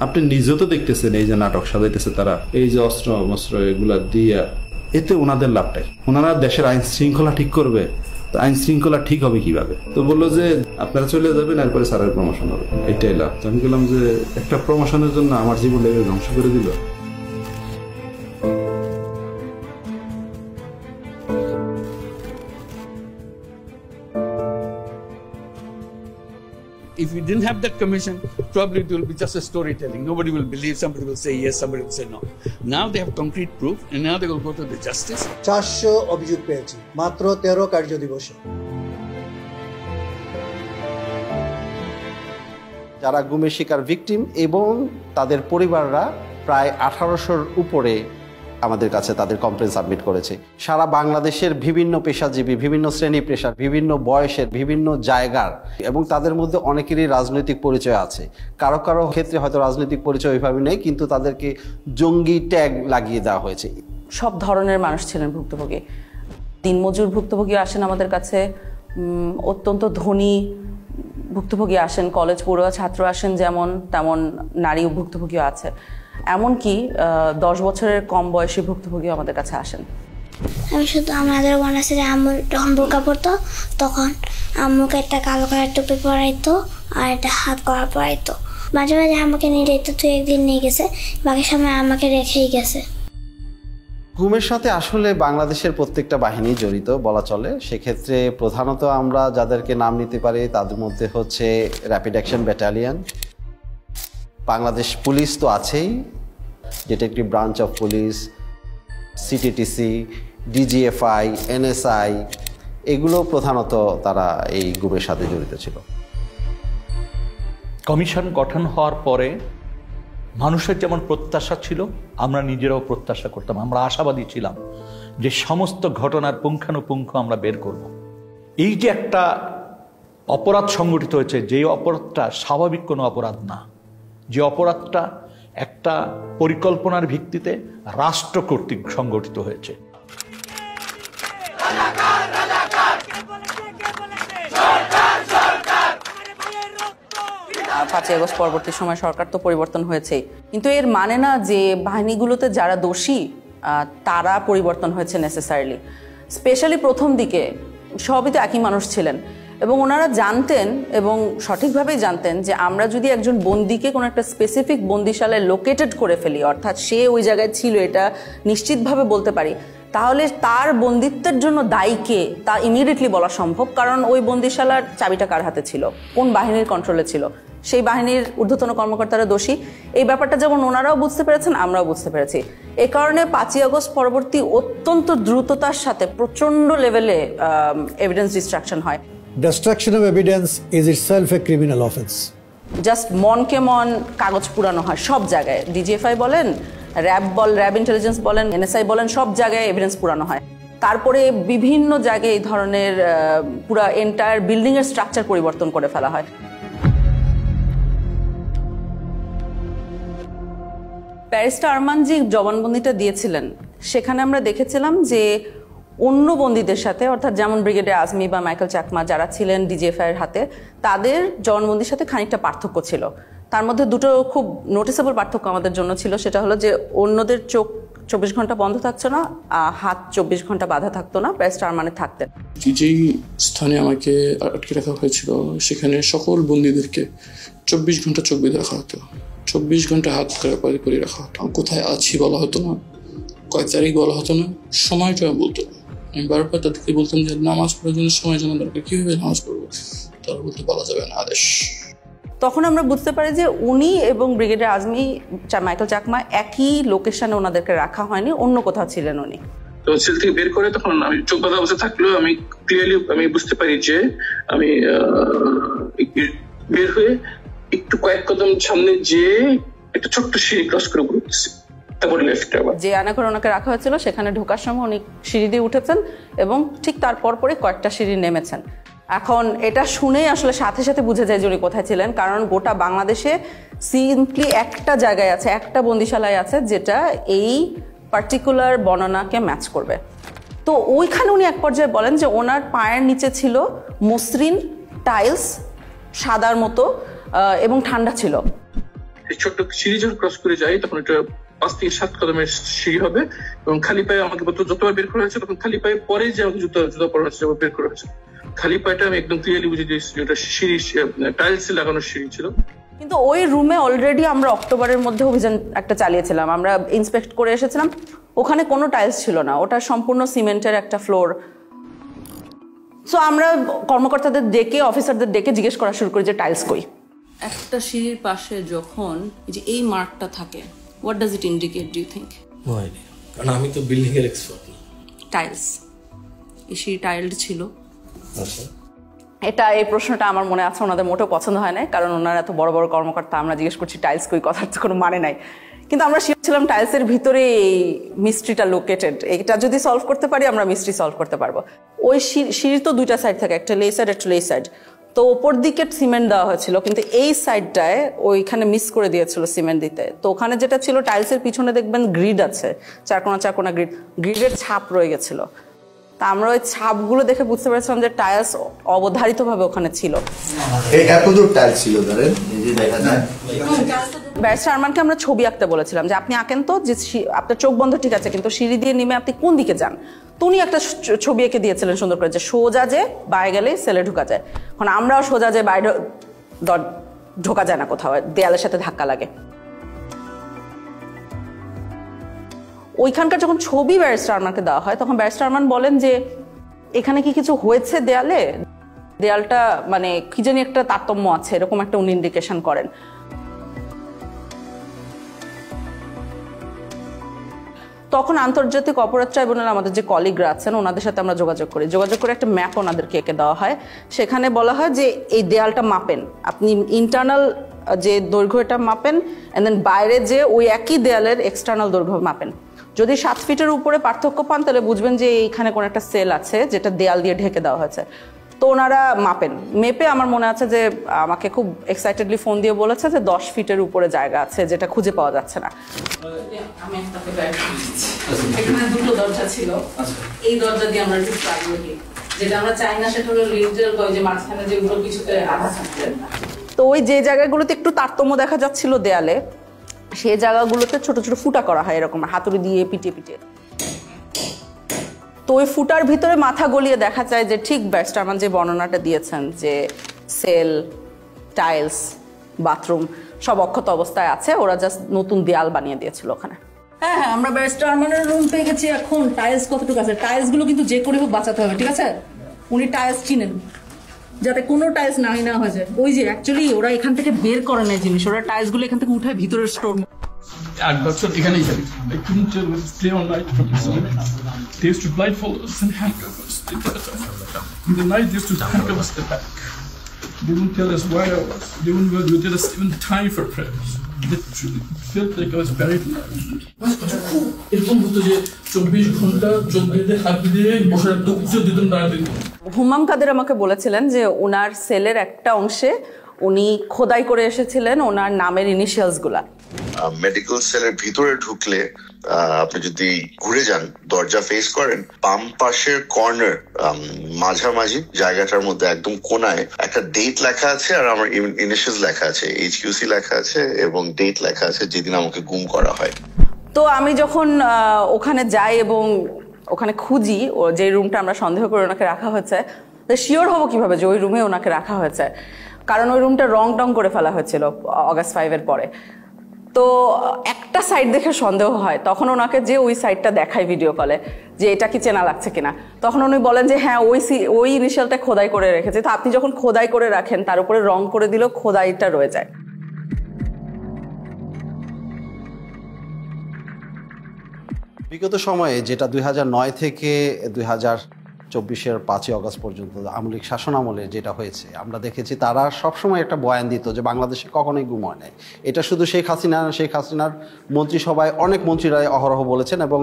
আপনি নিজেও তো দেখতেছেন এই যে নাটক সাজাইতেছে তারা, এই যে অস্ত্র মস্ত্র এগুলা দিয়া, এতে ওনাদের লাভটাই। ওনারা দেশের আইন শৃঙ্খলা ঠিক করবে, আইন শৃঙ্খলা ঠিক হবে কিভাবে? তো বললো যে আপনারা চলে যাবেন, এরপরে স্যারের প্রমোশন হবে, এটাই লাভ। আমি বললাম যে একটা প্রমোশনের জন্য আমার জীবনটাকে ধ্বংস করে দিল। If you didn't have that commission, probably it will be just a storytelling. Nobody will believe, somebody will say yes, somebody will say no. Now they have concrete proof and now they will go to the justice. 400 অভিযোগ পেয়েছি মাত্র 13 কার্য দিবসে। যারা গুমের শিকার victim এবং তাদের পরিবাররা প্রায় 1800-র উপরে আমাদের কাছে তাদের কমপ্লেন সাবমিট করেছে। সারা বাংলাদেশের বিভিন্ন পেশাজীবী, বিভিন্ন শ্রেণী পেশার, বিভিন্ন বয়সের, বিভিন্ন জায়গার, এবং তাদের মধ্যে অনেকেরই রাজনৈতিক পরিচয় আছে। কারো কারো ক্ষেত্রে হয়তো রাজনৈতিক পরিচয় ওইভাবে নেই, কিন্তু তাদেরকে জঙ্গি ট্যাগ লাগিয়ে দেওয়া হয়েছে। সব ধরনের মানুষ ছিলেন ভুক্তভোগী। দিনমজুর ভুক্তভোগী আসেন আমাদের কাছে, অত্যন্ত ধনী ভুক্তভোগী আসেন, কলেজ পড়ুয়া ছাত্র আসেন, যেমন তেমন নারী ভুক্তভোগীও আছে। এমনকি 10 বছরের কম বয়সী ভুক্তভোগী আমাদের কাছে আসেন। আমি শুধু আমাদের মনে আছে যে আম্মু যখন বোরকা পরতো তখন আম্মুকে একটা কালো কালার টুপি পরাইতো আর একটা হাত করা পরাইতো। মাঝে মাঝে আমাকে নিয়ে যেত, তুই একদিন নিয়ে গেছে, বাকি সময় আমাকে রেখেই গেছে। গুমের সাথে আসলে বাংলাদেশের প্রত্যেকটা বাহিনী জড়িত বলা চলে। সেক্ষেত্রে প্রধানত আমরা যাদেরকে নাম নিতে পারি তাদের মধ্যে হচ্ছে rapid action battalion, Bangladesh police তো আছেই, detective branch of police, CTTC, DGFI, NSI, এগুলো প্রধানত তারা এই গুমের সাথে জড়িত ছিল। কমিশন গঠন হওয়ার পরে মানুষের যেমন প্রত্যাশা ছিল, আমরা নিজেরাও প্রত্যাশা করতাম, আমরা আশাবাদী ছিলাম যে সমস্ত ঘটনার পুঙ্খানুপুঙ্খ আমরা বের করব। এই যে একটা অপরাধ সংগঠিত হয়েছে, যে অপরাধটা স্বাভাবিক কোনো অপরাধ না, যে অপরাধটা একটা পরিকল্পনার ভিত্তিতে রাষ্ট্র কর্তৃক সংগঠিত হয়েছে। 5ই আগস্ট পরবর্তী সময় সরকার তো পরিবর্তন হয়েছেই, কিন্তু এর মানে না যে বাহিনীগুলোতে যারা দোষী তারা পরিবর্তন হয়েছে নেসেসারিলি। স্পেশালি প্রথম দিকে সবই তো একই মানুষ ছিলেন এবং ওনারা জানতেন এবং সঠিকভাবেই জানতেন যে আমরা যদি একজন বন্দীকে কোনো একটা স্পেসিফিক বন্দিশালায় লোকেটেড করে ফেলি, অর্থাৎ সে ওই জায়গায় ছিল এটা নিশ্চিতভাবে বলতে পারি, তাহলে তার বন্দিত্বের জন্য দায়ী কে তা ইমিডিয়েটলি বলা সম্ভব। কারণ ওই বন্দিশালার চাবিটা কার হাতে ছিল, কোন বাহিনীর কন্ট্রোলে ছিল, সেই বাহিনীর ঊর্ধ্বতন কর্মকর্তারা দোষী। এই ব্যাপারটা যেমন ওনারাও বুঝতে পেরেছেন, আমরাও বুঝতে পেরেছি। এ কারণে 5ই আগস্ট পরবর্তী অত্যন্ত দ্রুততার সাথে প্রচণ্ড লেভেলে এভিডেন্স ডিস্ট্রাকশন হয়। Destruction of evidence is itself a criminal offense. Just মনকে মন কাগজ পুরানো হয় সব জায়গায়। ডিজিএফআই বলেন, র্যাব ইন্টেলিজেন্স বলেন, এনএসআই বলেন, সব জায়গায় এভিডেন্স পুরানো হয়। তারপরে বিভিন্ন জায়গায় এই ধরনের পুরা এন্টায়ার বিল্ডিং এর স্ট্রাকচার পরিবর্তন করে ফেলা হয়। ব্যারিস্টার আরমান জি জবানবন্দিটা দিয়েছিলেন, সেখানে আমরা দেখেছিলাম যে অন্য বন্দীদের সাথে, অর্থাৎ যেমন ব্রিগেডিয়ার আজমি বা মাইকেল চাকমা যারা ছিলেন ডিজিএফআই এর হাতে, তাদের জবানবন্দির সাথে খানিকটা পার্থক্য ছিল। তার মধ্যে দুটো খুব নোটিসেবল পার্থক্য আমাদের জন্য ছিল। সেটা হলো যে অন্যদের চোখ 24 ঘন্টা বন্ধ থাকছে না, হাত 24 ঘন্টা বাঁধা থাকতো না, ব্যারিস্টার আরমানের থাকতেন। যেই স্থানে আমাকে আটকে রাখা হয়েছিল সেখানে সকল বন্দীদেরকে 24 ঘন্টা চোখ বেঁধে রাখা হতো, 24 ঘন্টা হাত করে রাখা হতো। কোথায় আছি বলা হতো না, কয় তারিখ বলা হতো না, সময়টা বলতো না। আমি বারবার তাদেরকে বলতাম যে নামাজ পড়ার জন্য সময় জানা দরকার, কিভাবে নামাজ পড়বো, তারা বলতে বলা যাবে না, আদেশ। তখন আমরা বুঝতে পারি যে উনি এবং ব্রিগেডিয়ার আজমি, মাইকেল চাকমা একই লোকেশনে ওনাদেরকে রাখা হয়নি, অন্য কোথাও ছিলেন উনি। তো সেল থেকে বের করে তখন আমি চোখ বাঁধা অবস্থা থাকলেও আমি ক্লিয়ারলি আমি বুঝতে পারি যে আমি বের হয়ে একটু কয়েক কদম সামনে যে একটা ছোট্ট সিঁড়ি ক্রস করে উঠতেছি। যে আয়নাঘরে ওনাকে রাখা হয়েছিল সেখানে ঢোকার সময় উনি সিঁড়ি দিয়ে উঠেছেন এবং ঠিক তার পরপরই কয়েকটা সিঁড়ি নেমেছেন। এখন এটা শুনেই আসলে সাথে সাথে বুঝে যায় যে উনি কোথায় ছিলেন, কারণ গোটা বাংলাদেশে সিম্পলি একটা জায়গায় আছে, একটা বন্দিশালায় আছে যেটা এই পার্টিকুলার বর্ণনাকে ম্যাচ করবে। তো ওইখানে উনি এক পর্যায়ে বলেন যে ওনার পায়ের নিচে ছিল মসৃণ টাইলস, সাদার মতো, এবং ঠান্ডা ছিল। ছোট্ট সিঁড়ি যখন ক্রস করে যাই তখন এটা 5 থেকে 7 কদমের সিঁড়ি হবে এবং খালি পায়ে আমাকে যতবার বের করা হয়েছে তখন খালি পায়ে পরে যে আমাকে জুতা পরা হচ্ছে বের করা হয়েছে। খালি পায়েটা আমি একদম ক্লিয়ারলি বুঝে দিয়েছি এটা সিঁড়ি টাইলস লাগানো সিঁড়ি ছিল। কিন্তু ওই রুমে অলরেডি আমরা অক্টোবরের মধ্যে অভিযান একটা চালিয়েছিলাম, আমরা ইন্সপেক্ট করে এসেছিলাম, ওখানে কোনো টাইলস ছিল না, ওটা সম্পূর্ণ সিমেন্টের একটা ফ্লোর। সো আমরা কর্মকর্তাদের ডেকে অফিসারদের ডেকে জিজ্ঞেস করা শুরু করি যে টাইলস কই। একটা সিঁড়ির পাশে যখন যে এই মার্কটা থাকে, what does it indicate do you think? No idea, কারণ আমি তো বিল্ডিং এর এক্সপার্ট না। টাইলস, এই সিঁড়ি টাইলড ছিল। আচ্ছা, এই প্রশ্নটা আমার মনে আছে, ওনাদের মোটেও পছন্দ হয় না, কারণ ওনারা এত বড় বড় কর্মকর্তা, আমরা জিজ্ঞেস করছি টাইলস কই, কথার তো কোনো মানে নাই। কিন্তু আমরা শিখছিলাম টাইলসের ভিতরে এই মিস্ট্রিটা লোকেটেড, এটা যদি সলভ করতে পারি আমরা মিস্ট্রি সলভ করতে পারবো। ওই সিঁড়ির তো দুইটা সাইড থাকে, একটা লে সাইড একটা লে সাইড, তো ওপর দিকে সিমেন্ট দেওয়া হয়েছিল, কিন্তু এই সাইডটায় ওইখানে মিস করে দিয়েছিল সিমেন্ট দিতে। তো ওখানে যেটা ছিল টাইলসের পিছনে দেখবেন গ্রিড আছে, চারকোনা গ্রিডের ছাপ রয়ে গেছিল। তা আমরা ওই ছাপগুলো দেখে বুঝতে পেরেছিলাম যে টাইলস অবধারিতভাবে ওখানে ছিল। ব্যারিস্টার আরমানকে আমরা ছবি আঁকতে বলেছিলাম যে আপনি আঁকেন তো, যে আপনার চোখ বন্ধ ঠিক আছে, কিন্তু সিঁড়ি দিয়ে নেমে আপনি কোন দিকে যান। তো উনি একটা ছবি এঁকে দিয়েছিলেন সুন্দর করে, যে সোজা যে বাইরে গেলে সেলে ঢোকা যায়। এখন আমরাও সোজা যে বাইরে ঢোকা যায় না, কোথাও দেয়ালের সাথে ধাক্কা লাগে। ওইখানকার যখন ছবি ব্যারিস্টার আরমানকে দেওয়া হয় তখন ব্যারিস্টার আরমান বলেন যে এখানে কি কিছু হয়েছে দেয়ালে, দেয়ালটা মানে কি জানি একটা তারতম্য আছে, এরকম একটা উনি ইন্ডিকেশন করেন। তখন আন্তর্জাতিক অপরাধ ট্রাইব্যুনাল আমাদের যে কলিগরা আছেন ওনাদের সাথে আমরা যোগাযোগ করে একটা ম্যাপ ওনাদেরকে এঁকে দেওয়া হয়। সেখানে বলা হয় যে এই দেয়ালটা মাপেন, আপনি ইন্টারনাল যে দৈর্ঘ্য এটা মাপেন, এন্ড দেন বাইরে যে ওই একই দেয়ালের এক্সটার্নাল দৈর্ঘ্য মাপেন। যদি 7 ফিটের উপরে পার্থক্য পান তাহলে বুঝবেন যে এইখানে কোনো একটা সেল আছে যেটা দেয়াল দিয়ে ঢেকে দেওয়া হয়েছে। তো ওনারা মাপেন, মেপে আমার মনে আছে যে আমাকে খুব এক্সাইটেডলি ফোন দিয়ে বলেছে যে 10 ফিটের উপরে জায়গা আছে যেটা খুঁজে পাওয়া যাচ্ছে না। আমি এখানে দুটো দরজা ছিল, এই দরজা দিয়ে আমরা ঢুকতে আগ্রহী, যেটা আমরা চাই না সেটা হলো লিন্টেল, যে মাঝখানে যেগুলো কিছুতে আধা থাকবে। তো ওই যে জায়গাগুলোতে একটু তারতম্য দেখা যাচ্ছিল দেয়ালে, সেই জায়গাগুলোতে ছোট ছোট ফুটা করা হয় এরকম হাতুড়ি দিয়ে পিটিয়ে। তো ওই ফুটার ভিতরে মাথা গলিয়ে দেখা যায় যে ঠিক ব্যারিস্টার আরমান যে বর্ণনাটা দিয়েছেন যে সেল, টাইলস, বাথরুম সব অক্ষত অবস্থায় আছে, ওরা জাস্ট নতুন দেয়াল বানিয়ে দিয়েছিল ওখানে। হ্যাঁ, আমরা ব্যারিস্টার আরমানের রুম পেয়ে গেছি। এখন টাইলস কতটুকু আছে, টাইলস গুলো কিন্তু যে করে হোক বাঁচাতে হবে, ঠিক আছে? উনি টাইলস চিনেন, যাতে কোনো টাইলস না হয়ে যায়। ওই যে অ্যাকচুয়ালি ওরা এখান থেকে বের করে নেয় জিনিস, ওরা টাইলস গুলো এখান থেকে উঠায় ভিতরের স্টোর। 8 বছর এখানেই থাকি। I couldn't tell with stay on night from they used to blindfold us and handcuff us. In the night they used to handcuff us at the back. They wouldn't tell us where I was. They wouldn't tell us even time for prayers. Literally felt like I was buried alive. এরকম হতো যে 24 ঘন্টা চোখ বেঁধে হাত দিয়ে বসে রাখতো, কিছু দিতেন না। হুমাম কাদের আমাকে বলেছিলেন যে ওনার সেলের একটা অংশে উনি খোদাই করে এসেছিলেন ওনার নামের ইনিশিয়ালস গুলা। মেডিকেল সেলের ভিতরে ঢুকলে আপনি যদি ঘুরে যান, দরজা ফেস করেন, বাম পাশের কর্নার মাঝামাঝি জায়গাটার মধ্যে একদম কোনায় একটা ডেট লেখা আছে আর আমার ইনিশিয়ালস লেখা আছে, HQC লেখা আছে এবং ডেট লেখা আছে যেদিন আমাকে গুম করা হয়। তো আমি যখন ওখানে যাই এবং ওখানে খুঁজি যে রুমটা আমরা সন্দেহ করে ওনাকে রাখা হয়েছে, শিওর হবো কিভাবে যে ওই রুমে ওনাকে রাখা হয়েছে, কারণ ওই রুমটা রং টং করে ফেলা হয়েছিল অগাস্ট 5 পরে। তো একটা সাইড দেখে সন্দেহ হয়, তখন ওনাকে যে ওই সাইডটা দেখায় ভিডিও কলে যে এটা কি চেনা লাগছে কিনা, তখন উনি বলেন যে হ্যাঁ ওই ইনিশিয়ালটা খোদাই করে রেখেছে। তো আপনি যখন খোদাই করে রাখেন তার উপরে রং করে দিলেও খোদাইটা রয়ে যায়। বিগত সময়ে যেটা 2009 থেকে 2024-এর 5ই অগস্ট পর্যন্ত আওয়ামী লীগ শাসন আমলে যেটা হয়েছে, আমরা দেখেছি তারা সবসময় একটা বয়ান দিত যে বাংলাদেশে কখনোই গুম হয় নাই। এটা শুধু শেখ হাসিনার মন্ত্রিসভায় অনেক মন্ত্রীরাই অহরহ বলেছেন এবং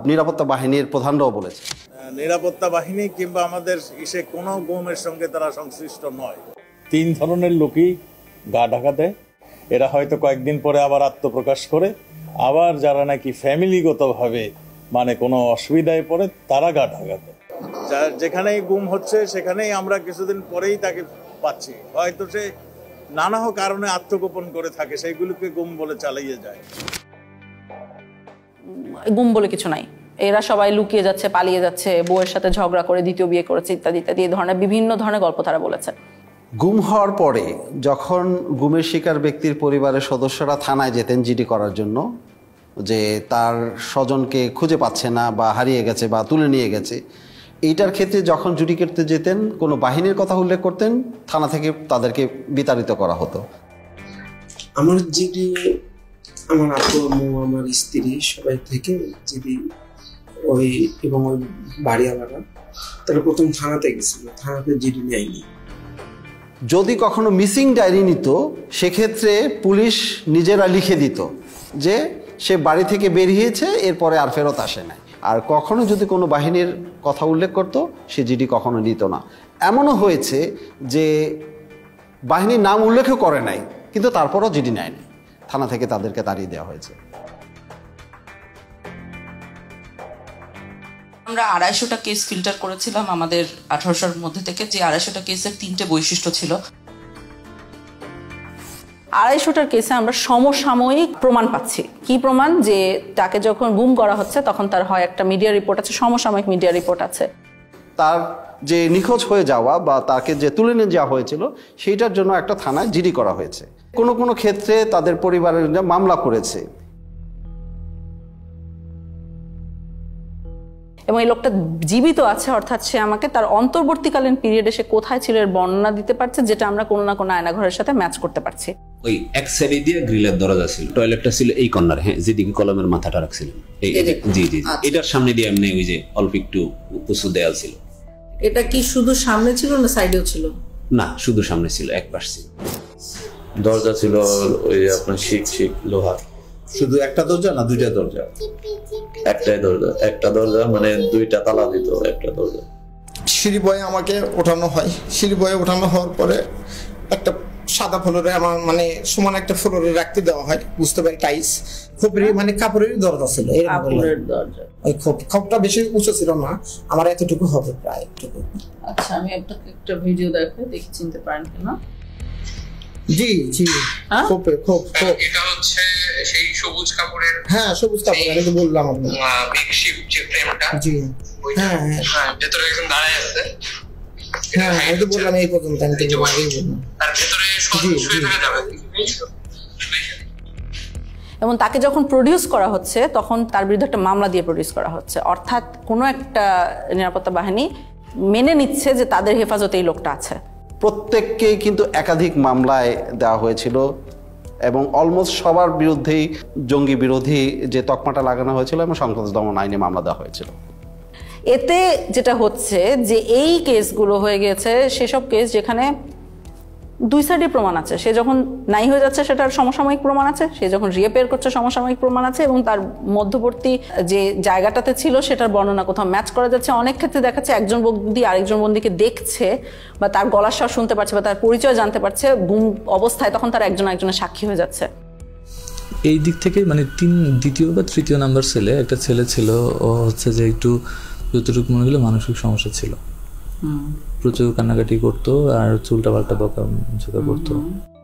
নিরাপত্তা বাহিনীর প্রধানরাও বলেছেন। নিরাপত্তা বাহিনী কিংবা আমাদের কোনো গুমের সঙ্গে তারা সংশ্লিষ্ট নয়। 3 ধরনের লোকই গা ঢাকা দেয়, এরা হয়তো কয়েকদিন পরে আবার আত্মপ্রকাশ করে, আবার যারা নাকি ফ্যামিলিগতভাবে মানে কোনো অসুবিধায় পড়ে তারা গা ঢাকা দেয়। যেখানেই গুম হচ্ছে সেখানেই আমরা কিছুদিন পরেই তাকে পাচ্ছি, হয়তো সে নানা কারণে আত্মগোপন করে থাকে, সেইগুলোকে গুম বলে চালিয়ে যায়। গুম বলে কিছু নাই, এরা সবাই লুকিয়ে যাচ্ছে, পালিয়ে যাচ্ছে, বউয়ের সাথে ঝগড়া করে দ্বিতীয় বিয়ে করেছে, ইত্যাদি ইত্যাদি, এই ধরনের বিভিন্ন ধরনের গল্প তারা বলেছে। গুম হওয়ার পরে যখন গুমের শিকার ব্যক্তির পরিবারের সদস্যরা থানায় যেতেন জিডি করার জন্য, যে তার স্বজনকে খুঁজে পাচ্ছে না বা হারিয়ে গেছে বা তুলে নিয়ে গেছে, এইটার ক্ষেত্রে যখন জুডি করতে যেতেন কোনো বাহিনীর কথা উল্লেখ করতেন, থানা থেকে তাদেরকে বিতাড়িত করা হতো। আমার জিডি, আমার আপু আম্মু, আমার স্ত্রী সবাই থেকে জিডি ওই এবং ওই বাড়িওয়ালারা তারা প্রথম থানাতে গেছিল, থানাতে জিডি নেয়নি। যদি কখনো মিসিং ডায়েরি নিত, সেক্ষেত্রে পুলিশ নিজেরা লিখে দিত যে সে বাড়ি থেকে বেরিয়েছে, এরপরে আর ফেরত আসে নাই। আর কখনো যদি কোনো বাহিনীর কথা উল্লেখ করত, সে জিডি কখনো নিত না। এমনও হয়েছে যে বাহিনীর নাম উল্লেখও করে নাই, কিন্তু তারপরও জিডি নেয়নি, থানা থেকে তাদেরকে তাড়িয়ে দেওয়া হয়েছে। আমরা 250টা কেস ফিল্টার করেছিলাম আমাদের 1800-র মধ্যে থেকে, যে 250টা কেসের 3টে বৈশিষ্ট্য ছিল। 250টার কেসে আমরা সমসাময়িক প্রমাণ পাচ্ছি। কি প্রমাণ? যে তাকে যখন গুম করা হচ্ছে তখন তার হয় একটা মিডিয়া রিপোর্ট আছে, সমসাময়িক মিডিয়া রিপোর্ট আছে। তার যে নিখোঁজ হয়ে যাওয়া বা তাকে যে তুলে নিয়ে যাওয়া হয়েছিল, সেইটার জন্য একটা থানায় জিডি করা হয়েছে। কোনো কোনো ক্ষেত্রে তাদের পরিবারের মামলা করেছে। এবং এই লোকটা জীবিত আছে, অর্থাৎ সে আমাকে তার অন্তর্বর্তীকালীন পিরিয়ডে সে কোথায় ছিল এর বর্ণনা দিতে পারছে, যেটা আমরা কোনো না কোনো আয়নাঘরের সাথে ম্যাচ করতে পারছি। ওই এক সাইডে দিয়ে গ্রিলের দরজা ছিল, টয়লেটটা ছিল এই কর্নারে, হ্যাঁ, যেদিকে কলমের মাথাটা রাখছিলেন, জি জি, এটার সামনে দিয়ে এমনি ওই যে অল্প একটু উঁচু দেয়াল ছিল। এটা কি শুধু সামনে ছিল না সাইডেও ছিল? না, শুধু সামনে ছিল, এক পাশ ছিল। দরজা ছিল ওই আপনার শিক লোহার। শুধু একটা দরজা না দুইটা দরজা? একটাই দরজা, একটা দরজা মানে দুইটা তালা দিত একটা দরজা। সিঁড়ি বয়ে আমাকে ওঠানো হয়, সিঁড়ি বয়ে ওঠানো হওয়ার পরে একটা সাদা ফ্লোরে আমার মানে সমান একটা ফ্লোরে রাখতে দেওয়া হয়, বুঝতে পারি টাইস খোপের মানে কাপড়ের দরজা ছিল। ওই খোপটা বেশি উঁচু ছিল না, আমার এতটুকু হবে প্রায় এতটুকু। আচ্ছা, আমি আপনাকে একটা ভিডিও দেখাই, দেখি চিনতে পারেন কিনা। জি জি, খোপে খোপ খোপ। এটা হচ্ছে সেই সবুজ কাপড়ের, হ্যাঁ সবুজ কাপড়, আমি তো বললাম আপনাকে মেকশিফট যে ফ্রেমটা। জি হ্যাঁ হ্যাঁ, ভেতরে একজন দাঁড়ায় আছে। হ্যাঁ আমি তো বললাম এই পর্যন্ত, আমি তো আগেই বললাম। আর ভেতরে শুয়ে থাকা যাবে। এবং তাকে যখন প্রডিউস করা হচ্ছে তখন তার বিরুদ্ধে একটা মামলা দিয়ে প্রডিউস করা হচ্ছে, অর্থাৎ কোনো একটা নিরাপত্তা বাহিনী মেনে নিচ্ছে যে তাদের হেফাজতে এই লোকটা আছে। প্রত্যেককেই কিন্তু একাধিক মামলায় দেওয়া হয়েছিল এবং অলমোস্ট সবার বিরুদ্ধেই জঙ্গি বিরোধী যে তকমাটা লাগানো হয়েছিল এবং সন্ত্রাস দমন আইনে মামলা দেওয়া হয়েছিল। এতে যেটা হচ্ছে যে এই কেসগুলো হয়ে গেছে সেসব কেস যেখানে দুই সাইডে প্রমাণ আছে। সে যখন নাই হয়ে যাচ্ছে সেটার সমসাময়িক প্রমাণ আছে, সে যখন রিয়েপেয়ার করছে সমসাময়িক প্রমাণ আছে, এবং তার মধ্যবর্তী যে জায়গাটাতে ছিল সেটার বর্ণনা কোথাও ম্যাচ করা যাচ্ছে। অনেক ক্ষেত্রে দেখাচ্ছে একজন বন্দী আরেকজন বন্দীকে দেখছে বা তার গলার স্বর শুনতে পারছে বা তার পরিচয় জানতে পারছে গুম অবস্থায়, তখন তার একজন একজনের সাক্ষী হয়ে যাচ্ছে। এই দিক থেকে মানে দ্বিতীয় বা তৃতীয় নাম্বার ছেলে একটা ছেলে ছিল, ও হচ্ছে যে একটু যতটুকু মনে হলো মানসিক সমস্যা ছিল, প্রচুর কান্নাকাটি করতো আর চুলটা পাল্টা বকাঝকা করতো।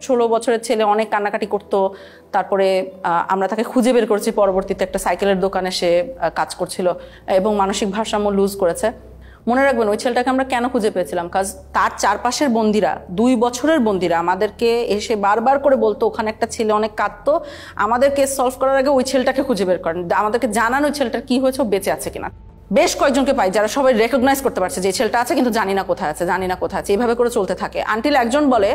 16 বছরের ছেলে, অনেক কান্নাকাটি করতো। তারপরে আমরা তাকে খুঁজে বের করেছি, পরবর্তীতে একটা সাইকেলের দোকানে সে কাজ করছিল এবং মানসিক ভারসাম্য লুজ করেছে। মনে রাখবেন ওই ছেলেটাকে আমরা কেন খুঁজে পেয়েছিলাম, কাজ তার চারপাশের বন্দিরা, 2 বছরের বন্দিরা আমাদেরকে এসে বারবার করে বলতো ওখানে একটা ছেলে অনেক কাঁদতো, আমাদের কেস সলভ করার আগে ওই ছেলেটাকে খুঁজে বের করেন, আমাদেরকে জানান ওই ছেলেটার কি হয়েছে, বেঁচে আছে কিনা। বেশ কয়েকজনকে পাই যারা সবাই রেকগনাইজ করতে পারছে যে ছেলেটা আছে কিন্তু জানি না কোথায় আছে, জানি না কোথায় আছে, এইভাবে করে চলতে থাকে আনটিল একজন বলে।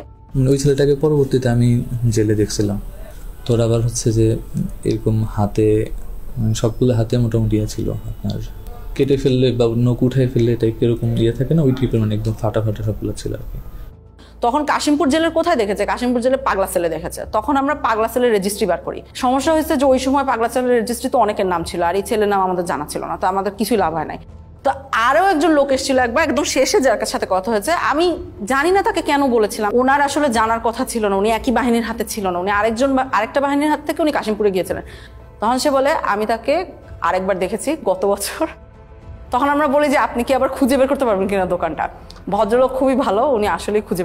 ওই ছেলেটাকে পরবর্তীতে আমি জেলে দেখছিলাম, তোর আবার হচ্ছে যে এরকম হাতে সবগুলো হাতে মোটামুটি ছিল আপনার কেটে ফেললে বা নখ উঠাই ফেললে টাইপ এরকম ইয়ে থাকে না, ওই টাইপের মানে একদম ফাটা ফাটা সবগুলো ছিল আর কি। তখন কাশিমপুর জেলের কোথায় দেখেছে, কাশিমপুর জেলে পাগলা সেলে দেখেছে, তখন আমরা পাগলা সেলের রেজিস্ট্রি বার করি। সমস্যা হয়েছে যে ওই সময় পাগলা সেলের রেজিস্ট্রি তো অনেকের নাম ছিল আর এই ছেলের নাম আমাদের জানা ছিল না, তো আমাদের কিছুই লাভ হয় নাই। তো আরও একজন লোক এসেছিল একবার একদম শেষে, যার সাথে কথা হয়েছে, আমি জানি না তাকে কেন বলেছিলাম, ওনার আসলে জানার কথা ছিল না, উনি একই বাহিনীর হাতে ছিল না, উনি আরেকটা বাহিনীর হাত থেকে উনি কাশিমপুরে গিয়েছিলেন। তখন সে বলে আমি তাকে আরেকবার দেখেছি গত বছর। তখন আমরা বলি যে আপনি কি আবার খুঁজে বের করতে পারবেন কিনা দোকানটা, ভদ্রলোক খুবই ভালো, উনি আসলে খুঁজে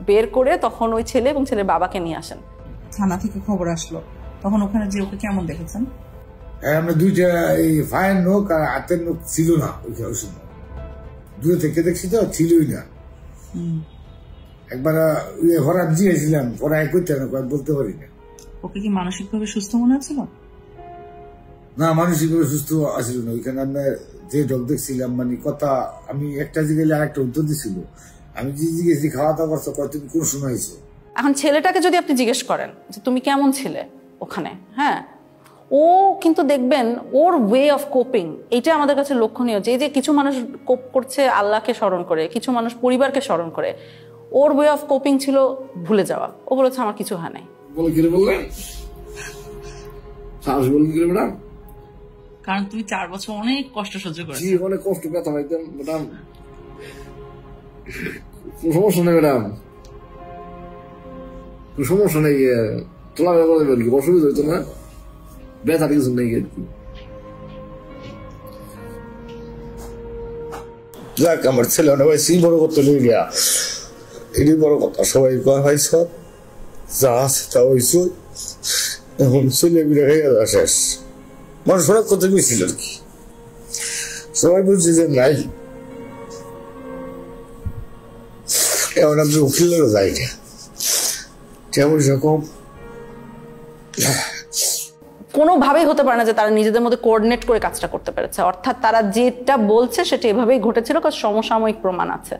বের করে তখন ওই ছেলে এবং ছেলের বাবাকে নিয়ে আসেন। থানা থেকে খবর আসলো, তখন ওখানে যে ওকে কেমন দেখেছেন? আমরা দুইটা এই ফায়ের নোক আর হাতের নোক ছিল না ওই সময়, দূরে থেকে দেখছি তো ছিলই না। একবার হরান জিয়েছিলাম, পড়াই করতে না বলতে পারি না। ওকে কি মানসিকভাবে সুস্থ মনে হচ্ছিল? না, মানসিকভাবে সুস্থ আসছিল না। ওইখানে আমরা যে ডক দেখছিলাম, মানে কথা আমি একটা জিজ্ঞেস আর একটা উত্তর দিছিল। আমি যে জিজ্ঞেস খাওয়া দাওয়া করছো, তুমি কোন সময় হয়েছো? এখন ছেলেটাকে যদি আপনি জিজ্ঞেস করেন যে তুমি কেমন ছিলে ওখানে, হ্যাঁ, ও কিন্তু দেখবেন ওর ওয়ে অফ কোপিং, এটা আমাদের কাছে লক্ষণীয়। যে কিছু মানুষ কোপ করছে আল্লাহকে স্মরণ করে, কিছু মানুষ পরিবারকে স্মরণ করে, ওর ওয়ে অফ কোপিং ছিল ভুলে যাওয়া। ও বলেছে আমার কিছু হয় নাই। কারণ তুমি 4 বছর অনেক কষ্ট সহ্য করেছো। অনেক কষ্ট, ব্যথা পাইতাম ম্যাডাম। সমস্যা নেই ম্যাডাম, সমস্যা নেই, তোলা অসুবিধা হইতো না, ব্যথা কিছু নেই আর কি। যাক, আমার ছেলে অনেক ভাই বড় করতে নিয়ে গিয়া, এটি বড় কথা। সবাই কয় ভাই সব যা আছে তা হইছ, এখন ছেলে মিলে হয়ে যাওয়া শেষ। মানুষ অনেক কথা গেছিল আর কি, সবাই বুঝছে যে নাই। এখন আমি উকিলেরও যাই না, কেমন সেরকম কোনোভাবেই হতে পারে না যে তারা নিজেদের মধ্যে কোঅর্ডিনেট করে কাজটা করতে পেরেছে। অর্থাৎ তারা যেটা বলছে সেটা এভাবেই ঘটেছিল, কারণ সমসাময়িক প্রমাণ আছে।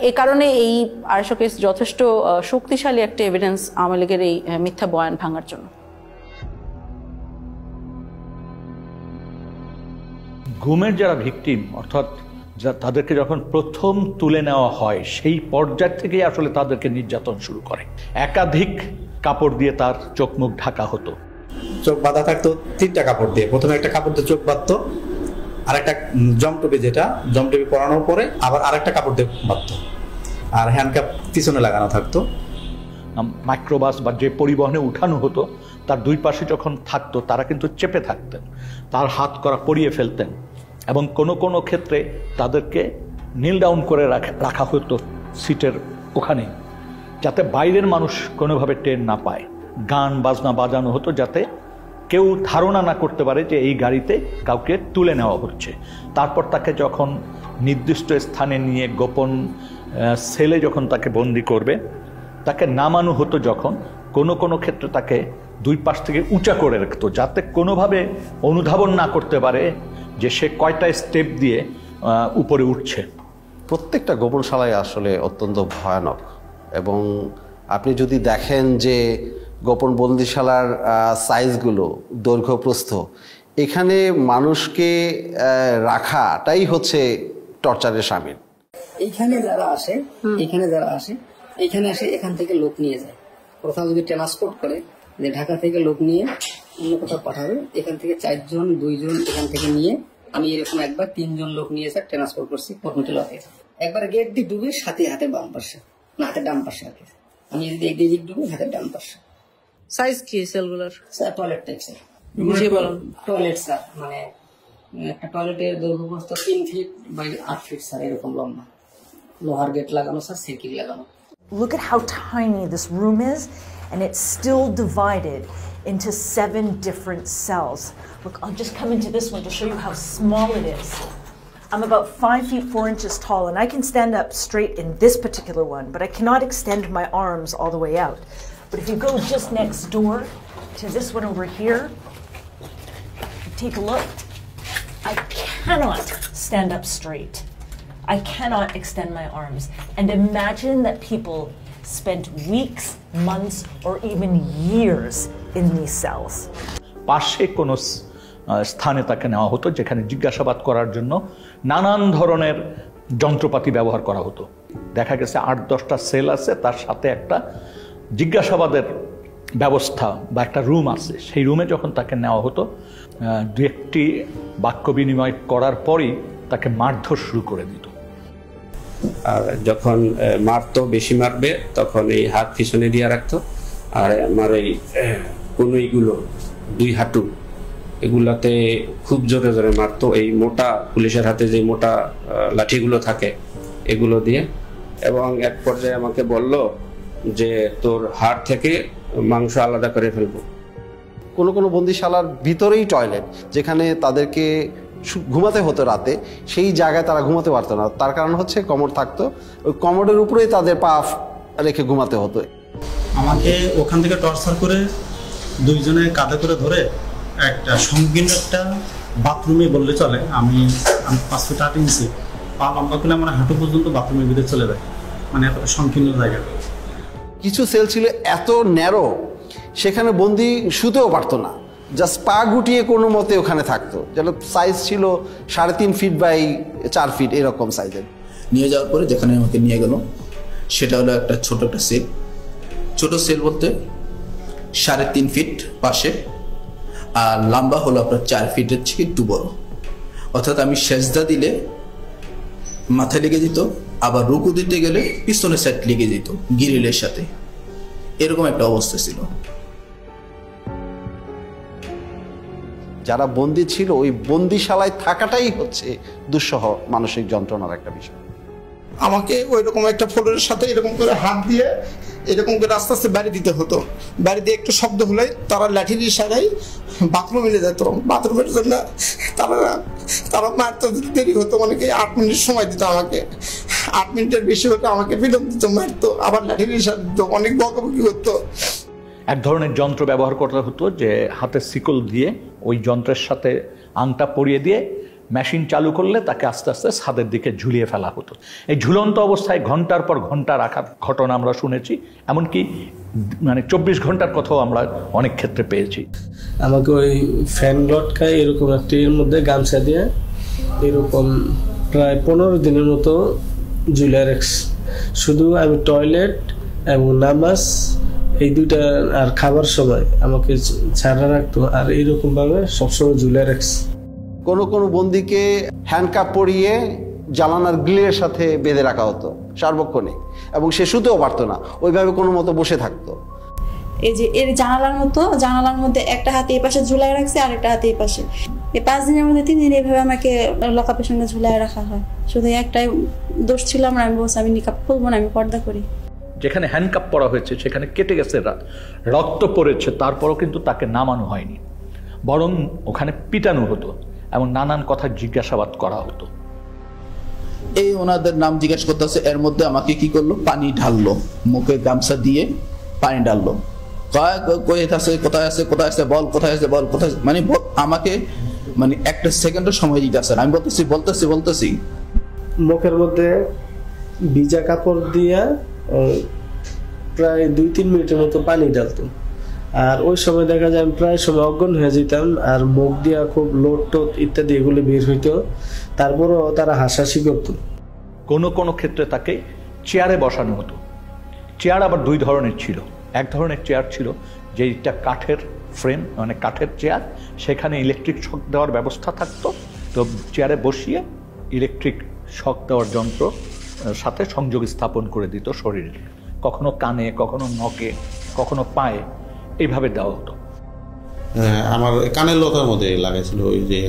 এই কারণে এই 250 কেস যথেষ্ট শক্তিশালী একটা এভিডেন্স আওয়ামী লীগের এই মিথ্যা বয়ান ভাঙার জন্য। গুমের যারা ভিকটিম, অর্থাৎ তাদেরকে যখন প্রথম তুলে নেওয়া হয় সেই পর্যায় থেকেই আসলে তাদেরকে নির্যাতন শুরু করে। একাধিক কাপড় দিয়ে তার চোখ মুখ ঢাকা হতো। চোখ বাঁধা থাকতো 3টা কাপড় দিয়ে। প্রথমে একটা কাপড় দিয়ে চোখ বাঁধতো, আর একটা জমটুপি, যেটা জমটুপি পরানোর পরে আবার আরেকটা কাপড় দিয়ে বাঁধতো, আর হ্যান্ডকাপ পিছনে লাগানো থাকতো। মাইক্রোবাস বা যে পরিবহনে উঠানো হতো তার 2 পাশে যখন থাকতো তারা কিন্তু চেপে থাকতেন, তার হাত করা পরিয়ে ফেলতেন, এবং কোনো কোনো ক্ষেত্রে তাদেরকে নীল ডাউন করে রাখা হতো সিটের ওখানে, যাতে বাইরের মানুষ কোনোভাবে টের না পায়। গান বাজনা বাজানো হতো যাতে কেউ ধারণা না করতে পারে যে এই গাড়িতে কাউকে তুলে নেওয়া হচ্ছে। তারপর তাকে যখন নির্দিষ্ট স্থানে নিয়ে গোপন সেলে যখন তাকে বন্দি করবে, তাকে নামানো হতো যখন কোনো কোনো ক্ষেত্রে তাকে 2 পাশ থেকে উঁচা করে রাখতো, যাতে কোনোভাবে অনুধাবন না করতে পারে যে সে কয়টা স্টেপ দিয়ে উপরে উঠছে। প্রত্যেকটা গোপনশালায় আসলে অত্যন্ত ভয়ানক, এবং আপনি যদি দেখেন যে গোপন বন্দিশালার সাইজগুলো, দৈর্ঘ্য প্রস্থ, এখানে মানুষকে রাখাটাই হচ্ছে টর্চারের শামিল। এইখানে যারা আসে এখানে আসে এখান থেকে লোক নিয়ে যায়। প্রথম যদি ট্রান্সপোর্ট করে যে ঢাকা থেকে লোক নিয়ে অন্য কোথাও পাঠাবে, এখান থেকে 4 জন 2 জন এখান থেকে নিয়ে, আমি এরকম একবার 3 জন লোক নিয়ে এসে ট্রান্সপোর্ট করছি কর্মচারী। একবার গেট দিয়ে ডুবে, সাথে হাতে বাম পাশে, না হাতে ডান পাশে হাতে, আমি যদি একদিক ডুবে হাতে ডান পাশে। সাইজ কি সেলগুলোর? স্যার টয়লেট টাইপ স্যার, বুঝিয়ে বলুন। টয়লেট স্যার, মানে একটা টয়লেটের দৈর্ঘ্য প্রস্থ 3 ফিট বাই 8 ফিট স্যার, এরকম লম্বা, লোহার গেট লাগানো স্যার, সার্কিট লাগানো। Look at how tiny this room is, and it's still divided into 7 different cells. Look, I'll just come into this one to show you how small it is. I'm about 5 feet 4 inches tall, and I can stand up straight in this particular one, but I cannot extend my arms all the way out. But if you go just next door to this one over here, take a look. I cannot stand up straight. I cannot extend my arms. And imagine that people spent weeks, months, or even years in these cells. পাশে কোনো স্থানে তাকে নেওয়া হতো যেখানে জিজ্ঞাসাবাদ করার জন্য নানান ধরনের যন্ত্রপাতি ব্যবহার করা হতো। দেখা গেছে 8-10টা সেল আছে, তার সাথে একটা জিজ্ঞাসাবাদের ব্যবস্থা বা একটা রুম আছে। সেই রুমে যখন তাকে নেওয়া হতো, 2-1টি বাক্য বিনিময় করার পরই তাকে মারধর শুরু করে দিত। আর যখন মারতো, বেশি মারবে, তখন এই হাত পিছনে দিয়ে রাখতো, আর আমার এই কনুইগুলো 2 হাঁটু এগুলাতে খুব জোরে জোরে মারতো। এই মোটা পুলিশের হাতে যে মোটা লাঠিগুলো থাকে এগুলো দিয়ে, এবং এক পর্যায়ে আমাকে বলল যে তোর হাড় থেকে মাংস আলাদা করে ফেলবো। কোনো কোনো বন্দিশালার ভিতরেই টয়লেট, যেখানে তাদেরকে ঘুমাতে হতো রাতে, সেই জায়গায় তারা ঘুমাতে পারতো না। তার কারণ হচ্ছে কমোড থাকতো, ওই কমোডের উপরেই তাদের পা রেখে ঘুমাতে হতো। আমাকে ওখান থেকে টর্চার করে দুইজনে কাঁধে করে ধরে একটা সংকীর্ণ একটা বাথরুমে বললে চলে, আমি 5 ফিট 8 ইঞ্চি পা লম্বা করলে আমার হাঁটু পর্যন্ত বাথরুমের ভিতরে চলে যায়, মানে এত সংকীর্ণ জায়গা। কিছু সেল ছিল এত ন্যারো, সেখানে বন্দি শুতেও পারতো না, জাস্ট পা গুটিয়ে কোনো মতে ওখানে থাকতো। যেন সাইজ ছিল 3.5 ফিট বাই 4 ফিট এরকম সাইজের। নিয়ে যাওয়ার পরে যেখানে আমাকে নিয়ে গেল সেটা হলো একটা ছোট একটা সেল। ছোট সেল বলতে 3.5 ফিট পাশে, আর লম্বা হলো আপনার 4 ফিটের থেকে একটু বড়। অর্থাৎ আমি সেজদা দিলে মাথায় লেগে যেত, আবার রুকু দিতে গেলে পিছনের সাইড লেগে যেত গ্রিলের সাথে, এরকম একটা অবস্থা ছিল। যারা বন্দি ছিল ওই বন্দিশালায় থাকাটাই হচ্ছে দুঃসহ মানসিক যন্ত্রণার একটা বিষয়। আমাকে ওই রকম একটা ফ্লোরের সাথে এরকম করে হাত দিয়ে এরকম করে আস্তে আস্তে বাড়ি দিতে হতো। বাড়ি দিয়ে একটু শব্দ হলে তারা লাঠির ইশারায় বাথরুমে নিয়ে যেত। বাথরুমের জন্য তারা মারতে দেরি হতো, অনেকে 8 মিনিট সময় দিত আমাকে। 8 মিনিটের বেশি হতো আমাকে বিলম্ব দিত, মারতো, আবার লাঠির ইশারা দিত, অনেক বকাবকি করতো। এক ধরনের যন্ত্র ব্যবহার করতে হতো, যে হাতে শিকল দিয়ে ওই যন্ত্রের সাথে আংটা পরিয়ে দিয়ে মেশিন চালু করলে তাকে আস্তে আস্তে ছাদের দিকে ঝুলিয়ে ফেলা হতো। এই ঝুলন্ত অবস্থায় ঘন্টার পর ঘন্টা রাখার ঘটনা আমরা শুনেছি, এমনকি মানে 24 ঘন্টার কথাও আমরা অনেক ক্ষেত্রে পেয়েছি। আমাকে ওই ফ্যান লটকায় এরকম একটি এর মধ্যে গামছা দিয়ে এরকম প্রায় 15 দিনের মতো ঝুলিয়ে রাখছে। শুধু আমি টয়লেট এবং নামাজ এই দুইটা আর খাবার সময় আমাকে ছাড়া রাখতো, আর এইরকম ভাবে সবসময় ঝুলিয়ে রাখছে। কোনো কোনো বন্দিকে হ্যান্ডকাপ পরিয়ে জানালার গ্রিলের সাথে বেঁধে রাখা হতো সার্বক্ষণিক, এবং সে শুতেও পারতো না, ওইভাবে কোনো মতো বসে থাকতো। এই যে এর জানালার মধ্যে একটা হাতে এই পাশে ঝুলাই রাখছে, আর একটা হাতে এই পাশে। এই 5 দিনের মধ্যে 3 দিন এইভাবে আমাকে লকআপের সঙ্গে ঝুলাই রাখা হয়। শুধু একটাই দোষ ছিল আমার, আমি বলছি আমি নিকাব খুলবো না, আমি পর্দা করি। যেখানে হ্যান্ডকাপ পরা হয়েছে সেখানে কেটে গেছে, রক্ত পড়েছে, তারপরও কিন্তু তাকে নামানো হয়নি, বরং ওখানে পিটানো হতো এবং নানান কথা জিজ্ঞাসাবাদ করা হতো। এই ওনাদের নাম জিজ্ঞাসা করতে হচ্ছে, এর মধ্যে আমাকে কি করলো, পানি ঢাললো, মুখে গামছা দিয়ে পানি ঢাললো। কোথায় আছে বল, কোথায় আছে বল, কোথায়, মানে আমাকে মানে একটা সেকেন্ডের সময় দিতে আসে। আমি বলতেছি মুখের মধ্যে ভিজা কাপড় দিয়া প্রায় 2-3 মিনিটের মতো পানি ঢালতো, আর ওই সময় দেখা যায় আমি প্রায় সময় অজ্ঞান হয়ে যেতাম, আর মুখ দিয়া খুব লোট টোট ইত্যাদি এগুলো বের হইতো। তারপরও তারা হাসাহাসি করতো। কোনো কোনো ক্ষেত্রে তাকে চেয়ারে বসানো হতো। চেয়ার আবার 2 ধরনের ছিল। এক ধরনের চেয়ার ছিল যেটা কাঠের ফ্রেম, মানে কাঠের চেয়ার, সেখানে ইলেকট্রিক শক দেওয়ার ব্যবস্থা থাকতো। তো চেয়ারে বসিয়ে ইলেকট্রিক শক দেওয়ার যন্ত্র সাথে সংযোগ স্থাপন করে দিত শরীরে, কখনো কানে, কখনো নখে, কখনো পায়ে, এইভাবে দেওয়া হতো। আমার কানের লতার মধ্যে লাগাইছিল ওই যে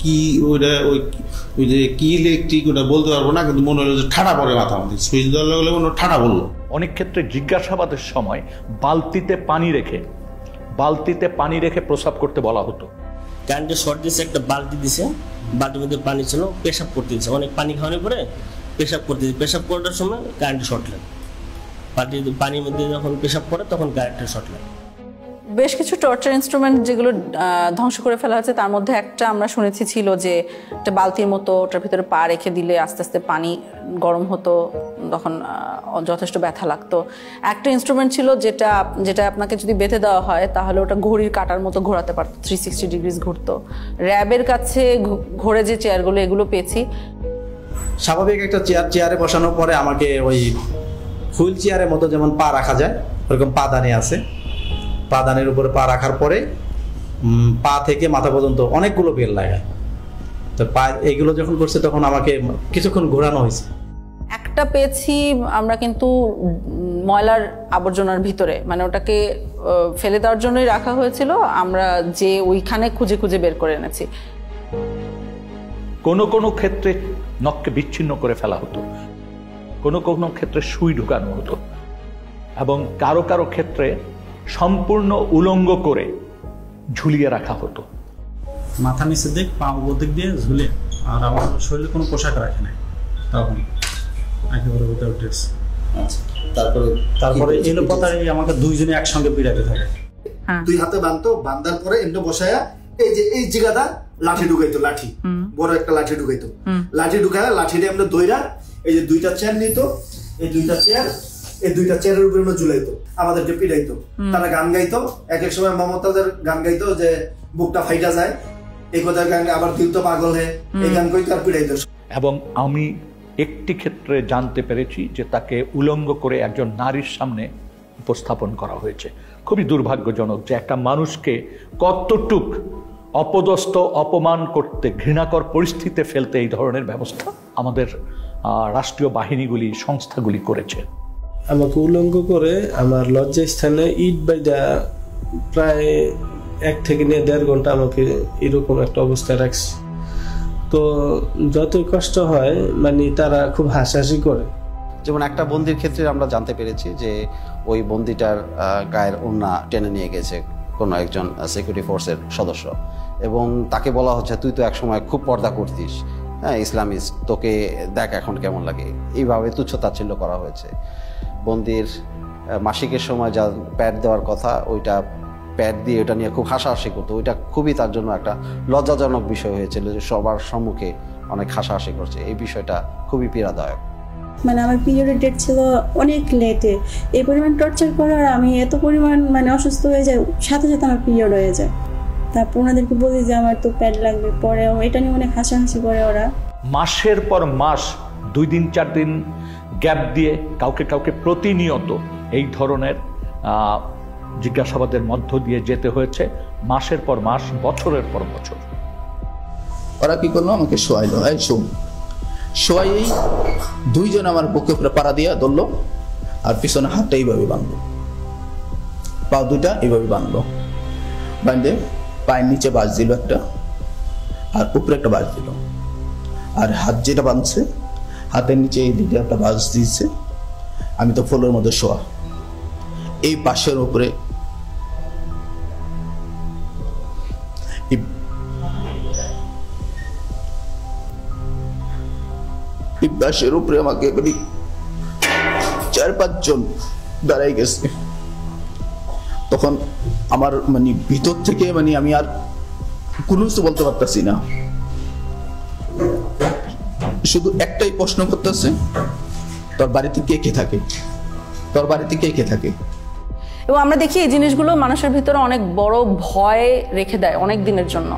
কি ওইটা ওই যে কি ইলেকট্রিক, ওটা বলতে পারবো না, কিন্তু মনে হলো যে ঠাডা পড়ে মাথা আমাদের সুইচ দেওয়ার লাগলে মনে ঠাডা বললো। অনেক ক্ষেত্রে জিজ্ঞাসাবাদের সময় বালতিতে পানি রেখে প্রস্রাব করতে বলা হতো। কারেন্টে শর্ট দিয়েছে, একটা বালতি দিছে, বালতির মধ্যে পানি ছিল, পেশাব করতে দিচ্ছে, অনেক পানি খাওয়ানোর পরে পেশাব করতে দিচ্ছে। পেশাব করার সময় কারেন্টে শর্ট লাগে, পানির মধ্যে যখন পেশাব করে তখন কারেন্টে শর্ট লাগে। বেশ কিছু টর্চার ইনস্ট্রুমেন্ট যেগুলো ধ্বংস করে ফেলা হয়েছে, তার মধ্যে একটা আমরা শুনেছি ছিল যে একটা বালতির মতো, ওটার ভিতরে পা রেখে দিলে আস্তে আস্তে পানি গরম হতো, তখন যথেষ্ট ব্যথা লাগতো। একটা ইনস্ট্রুমেন্ট ছিল যেটা আপনাকে যদি বেঁধে দেওয়া হয় তাহলে ওটা ঘড়ির কাটার মতো ঘোরাতে পারতো, 360 ডিগ্রিজ ঘুরতো। র্যাবের কাছে ঘোরে যে চেয়ারগুলো, এগুলো পেয়েছি। স্বাভাবিক একটা চেয়ারে বসানোর পরে আমাকে ওই হুইল চেয়ারের মতো যেমন পা রাখা যায় ওরকম পাদানি আছে, পাদানের উপরে পা রাখার পরে পা থেকে মাথা পর্যন্ত অনেকগুলো বেল লাগায়। তো পা এইগুলো যখন করছে তখন আমাকে কিছুক্ষণ ঘোরানো হয়েছে। একটা পেয়েছি আমরা কিন্তু ময়লার আবর্জনার ভিতরে, মানে ওটাকে ফেলে দেওয়ার জন্যই রাখা হয়েছিল, আমরা যে ওইখানে খুঁজে খুঁজে বের করে এনেছি। কোনো কোনো ক্ষেত্রে নখকে বিচ্ছিন্ন করে ফেলা হতো। কোনো কোনো ক্ষেত্রে সুই ঢুকানো হতো, এবং কারো কারো ক্ষেত্রে সম্পূর্ণ উলঙ্গ করে ঝুলিয়ে রাখা হতো। মাথা নিচের দিক পা উপর দিক দিয়ে ঝুলে, আর আমার শরীরে কোনো পোশাক রাখে নাই তখন, একেবারে উইদাউট ড্রেস। তারপরে এলো পতারে আমাকে দুইজনে একসঙ্গে পিড়াতে থাকে। দুই হাতে বাঁধতো, বাঁধার পরে এমনি বসায়া এই যে এই জায়গাটা লাঠি ঢুকাইতো, লাঠি বড় একটা লাঠি ঢুকাইতো, লাঠি ঢুকায় লাঠিটা এমনি দইরা এই যে দুইটা চেয়ার নিত, এই দুইটা চেয়ারের উপরে ঝুলাইতো, আমাদেরকে পিড়াইতো। তারা গান গাইতো, এক এক সময় মমতাজের গান গাইতো যে বুকটা ফাইটা যায়, এই কথার গান, আবার দিল তো পাগল হে, এই গান কইতো আর পিড়াইতো। এবং আমি একটি ক্ষেত্রে জানতে পেরেছি যে তাকে উলঙ্গ করে একজন নারীর সামনে উপস্থাপন করা হয়েছে। খুবই দুর্ভাগ্যজনক যে একটা মানুষকে কতটুক অপদস্থ, অপমান করতে, ঘৃণাকর পরিস্থিতিতে ফেলতে এই ধরনের ব্যবস্থা আমাদের রাষ্ট্রীয় বাহিনীগুলি, সংস্থাগুলি করেছে। আমাকে উলঙ্গ করে আমার লজ্জা স্থানে ইট বাইদা প্রায় 1 থেকে 1.5 ঘন্টা আমাকে এরকম একটা অবস্থায় রাখছে। তো যতই কষ্ট হয় মানে তারা খুব হাসাহাসি করে। যেমন একটা বন্দির ক্ষেত্রে আমরা জানতে পেরেছি যে ওই বন্দিটার গায়ের ওড়না টেনে নিয়ে গেছে কোনো একজন সিকিউরিটি ফোর্সের সদস্য, এবং তাকে বলা হচ্ছে তুই তো একসময় খুব পর্দা করতিস, হ্যাঁ ইসলামিস্ট, তোকে দেখ এখন কেমন লাগে। এইভাবে তুচ্ছ-তাচ্ছিল্য করা হয়েছে। বন্দির মাসিকের সময় যা প্যাড দেওয়ার কথা, ওইটা প্যাড দিয়ে ওটা নিয়ে খুব হাসাহাসি করতো। ওইটা খুবই তার জন্য একটা লজ্জাজনক বিষয় হয়েছিল যে সবার সম্মুখে অনেক হাসাহাসি করছে। এই বিষয়টা খুবই পীড়াদায়ক। মানে আমার পিরিয়ডের ডেট ছিল অনেক লেটে, এই পরিমাণ টর্চার করার আমি এত পরিমাণ মানে অসুস্থ হয়ে যায়, সাথে সাথে আমার পিরিয়ড হয়ে যায়। তারপর ওনাদেরকে বলি যে আমার তো প্যাড লাগবে, পরে এটা নিয়ে অনেক হাসাহাসি করে ওরা। মাসের পর মাস 2 দিন 4 দিন গ্যাপ দিয়ে কাউকে কাউকে প্রতিনিয়ত এই ধরনের জিজ্ঞাসাবাদের মধ্য দিয়ে যেতে হয়েছে, মাসের পর মাস, বছরের পর বছর। ওরা কি করলো, আমাকে শোয়াইলো, এই শোন, শোয়াই 2 জন আমার বুকে উপরে পাড়া দিয়া ধরলো, আর পিছনে হাতটা এইভাবে বাঁধলো, পা 2টা এইভাবে বাঁধলো, বাঁধে পায়ের নিচে বাঁশ দিল একটা, আর উপরে একটা বাঁশ দিল, আর হাত যেটা বাঁধছে হাতের নিচে এই দিকে একটা বাঁশ দিয়েছে। আমি তো ফ্লোরের মধ্যে শোয়া, এই পাশের উপরে বাসের উপরে আমাকে 4-5 জন দাঁড়াই গেছে। তখন আমার মানে ভিতর থেকে মানে আমি আর কোনো কিছু বলতে পারতেছি না, শুধু একটাই প্রশ্ন করতেছে, তোর বাড়িতে কে কে থাকে, তোর বাড়িতে কে কে থাকে। এবং আমরা দেখি এই জিনিসগুলো মানুষের ভিতরে অনেক বড় ভয় রেখে দেয় অনেক দিনের জন্য।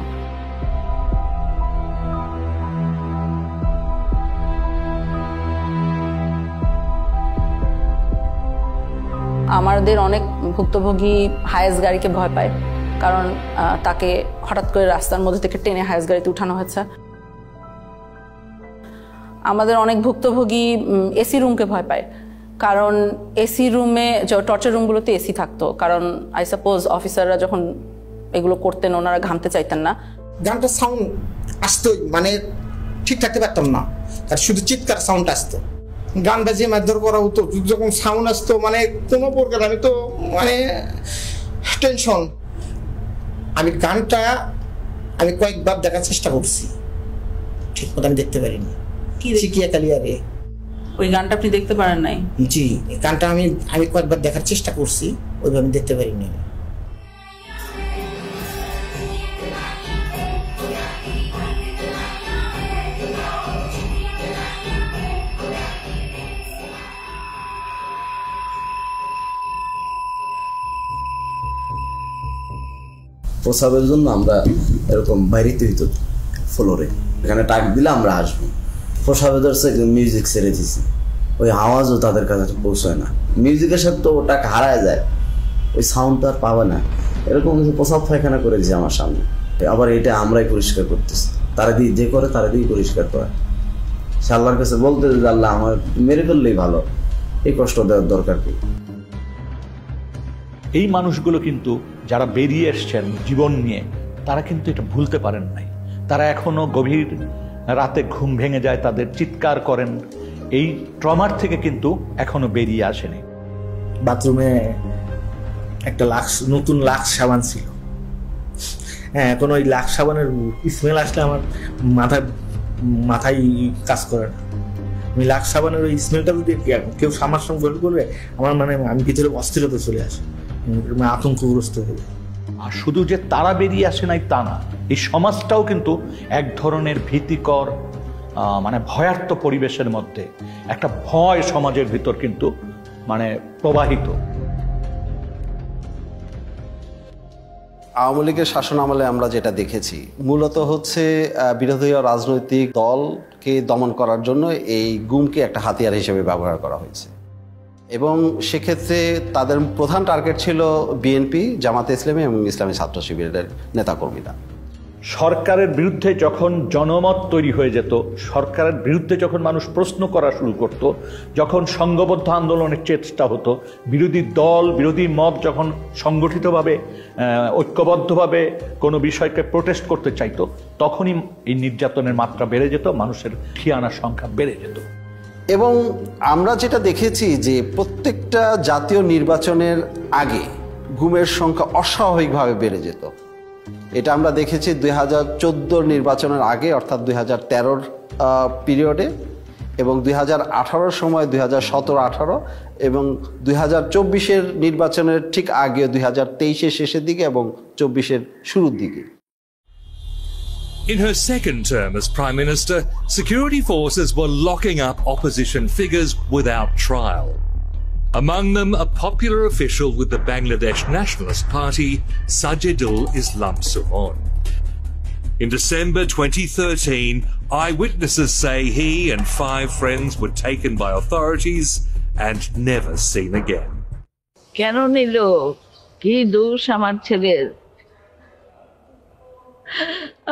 আমাদের অনেক ভুক্তভোগী হায়েস গাড়িকে ভয় পায়, কারণ তাকে হঠাৎ করে রাস্তার মধ্যে থেকে টেনে হায়েস গাড়িতে উঠানো হয়েছে। আমাদের অনেক ভুক্তভোগী এসি রুমকে ভয় পায়, কারণ এসি রুমে, টর্চার রুমগুলোতে এসি থাকতো, কারণ আই সাপোজ অফিসাররা যখন এগুলো করতেন ওনারা ঘামতে চাইতেন না। গানটা সাউন্ড আসতো, মানে ঠিক থাকতে পারতাম না, আর শুধু চিৎকার সাউন্ড আসতো। গান বাজিয়ে মারধর করা হতো, যখন সাউন্ড আসতো মানে কোনো প্রকার আমি তো মানে টেনশন। আমি গানটা আমি কয়েকবার দেখার চেষ্টা করছি, ঠিক মতো আমি দেখতে পারিনি। চিকিয়া কালিয়ারে ওই গানটা আপনি দেখতে পারেন নাই? জি, গানটা আমি কয়েকবার দেখার চেষ্টা করছি, ওইভাবে আমি দেখতে পারিনি। প্রসাবের জন্য আমরা এরকম বাইরেতে হইতো ফ্লোরে, এখানে টাক দিলে আমরা আসবো। প্রসাবে ধরছে মিউজিক ছেড়ে দিছি, ওই আওয়াজও তাদের কাছে পৌঁছায় না। মিউজিকের সাথে তো ওটা হারায় যায়, ওই সাউন্ড তো আর পাবে না। এরকম কিছু প্রসাব পায়খানা করেছে আমার সামনে, আবার এটা আমরাই পরিষ্কার করতেছি। তারা দিয়ে যে করে তারা দিয়ে পরিষ্কার করে। সে আল্লাহর কাছে বলতে যে আল্লাহ আমার মেরে ফেললেই ভালো, এই কষ্ট দেওয়ার দরকার কি। এই মানুষগুলো কিন্তু যারা বেরিয়ে এসছেন জীবন নিয়ে, তারা কিন্তু এটা ভুলতে পারেন নাই। তারা এখনো গভীর রাতে ঘুম ভেঙে যায়, তাদের চিৎকার করেন এই ট্রমার থেকে কিন্তু এখনো বেরিয়ে আসেনি। বাথরুমে একটা নতুন লাক্স সাবান ছিল। হ্যাঁ, এখন ওই লাক্স সাবানের স্মেল আসলে আমার মাথায় কাজ করে না। আমি লাক্স সাবানের ওই স্মেলটা যদি কেউ আমার সঙ্গে গল্প করবে, আমার আমি ভিতরে অস্থিরতা চলে আসে, আতঙ্কগ্রস্ত হয়ে যায়। আর শুধু যে তারা বেরিয়ে আসে নাই তা না, এই সমাজটাও কিন্তু এক ধরনের ভীতিকর ভয়ার্থ পরিবেশের মধ্যে একটা ভয় সমাজের ভিতর কিন্তু প্রবাহিত। আওয়ামী লীগের শাসন আমলে আমরা যেটা দেখেছি মূলত হচ্ছে বিরোধী রাজনৈতিক দলকে দমন করার জন্য এই গুমকে একটা হাতিয়ার হিসেবে ব্যবহার করা হয়েছে, এবং সেক্ষেত্রে তাদের প্রধান টার্গেট ছিল বিএনপি, জামাতে ইসলামী এবং ইসলামী ছাত্র শিবিরের নেতাকর্মীরা। সরকারের বিরুদ্ধে যখন জনমত তৈরি হয়ে যেত, সরকারের বিরুদ্ধে যখন মানুষ প্রশ্ন করা শুরু করত, যখন সংঘবদ্ধ আন্দোলনের চেষ্টা হতো, বিরোধী দল বিরোধী মত যখন সংগঠিতভাবে ঐক্যবদ্ধভাবে কোনো বিষয়কে প্রোটেস্ট করতে চাইতো, তখনই এই নির্যাতনের মাত্রা বেড়ে যেত, মানুষের ঠিয়ানার সংখ্যা বেড়ে যেত। এবং আমরা যেটা দেখেছি যে প্রত্যেকটা জাতীয় নির্বাচনের আগে গুমের সংখ্যা অস্বাভাবিকভাবে বেড়ে যেত। এটা আমরা দেখেছি 2014 নির্বাচনের আগে, অর্থাৎ 2013 পিরিয়ডে, এবং 2018 সময় 2017-18, এবং 2024 নির্বাচনের ঠিক আগে 2023 শেষের দিকে এবং 24 শুরুর দিকে। In her second term as Prime Minister, security forces were locking up opposition figures without trial. Among them, a popular official with the Bangladesh Nationalist Party, Sajidul Islam Suhon. In December 2013, eyewitnesses say he and 5 friends were taken by authorities and never seen again. কেন নিল? কি দোষ আমার ছেলের?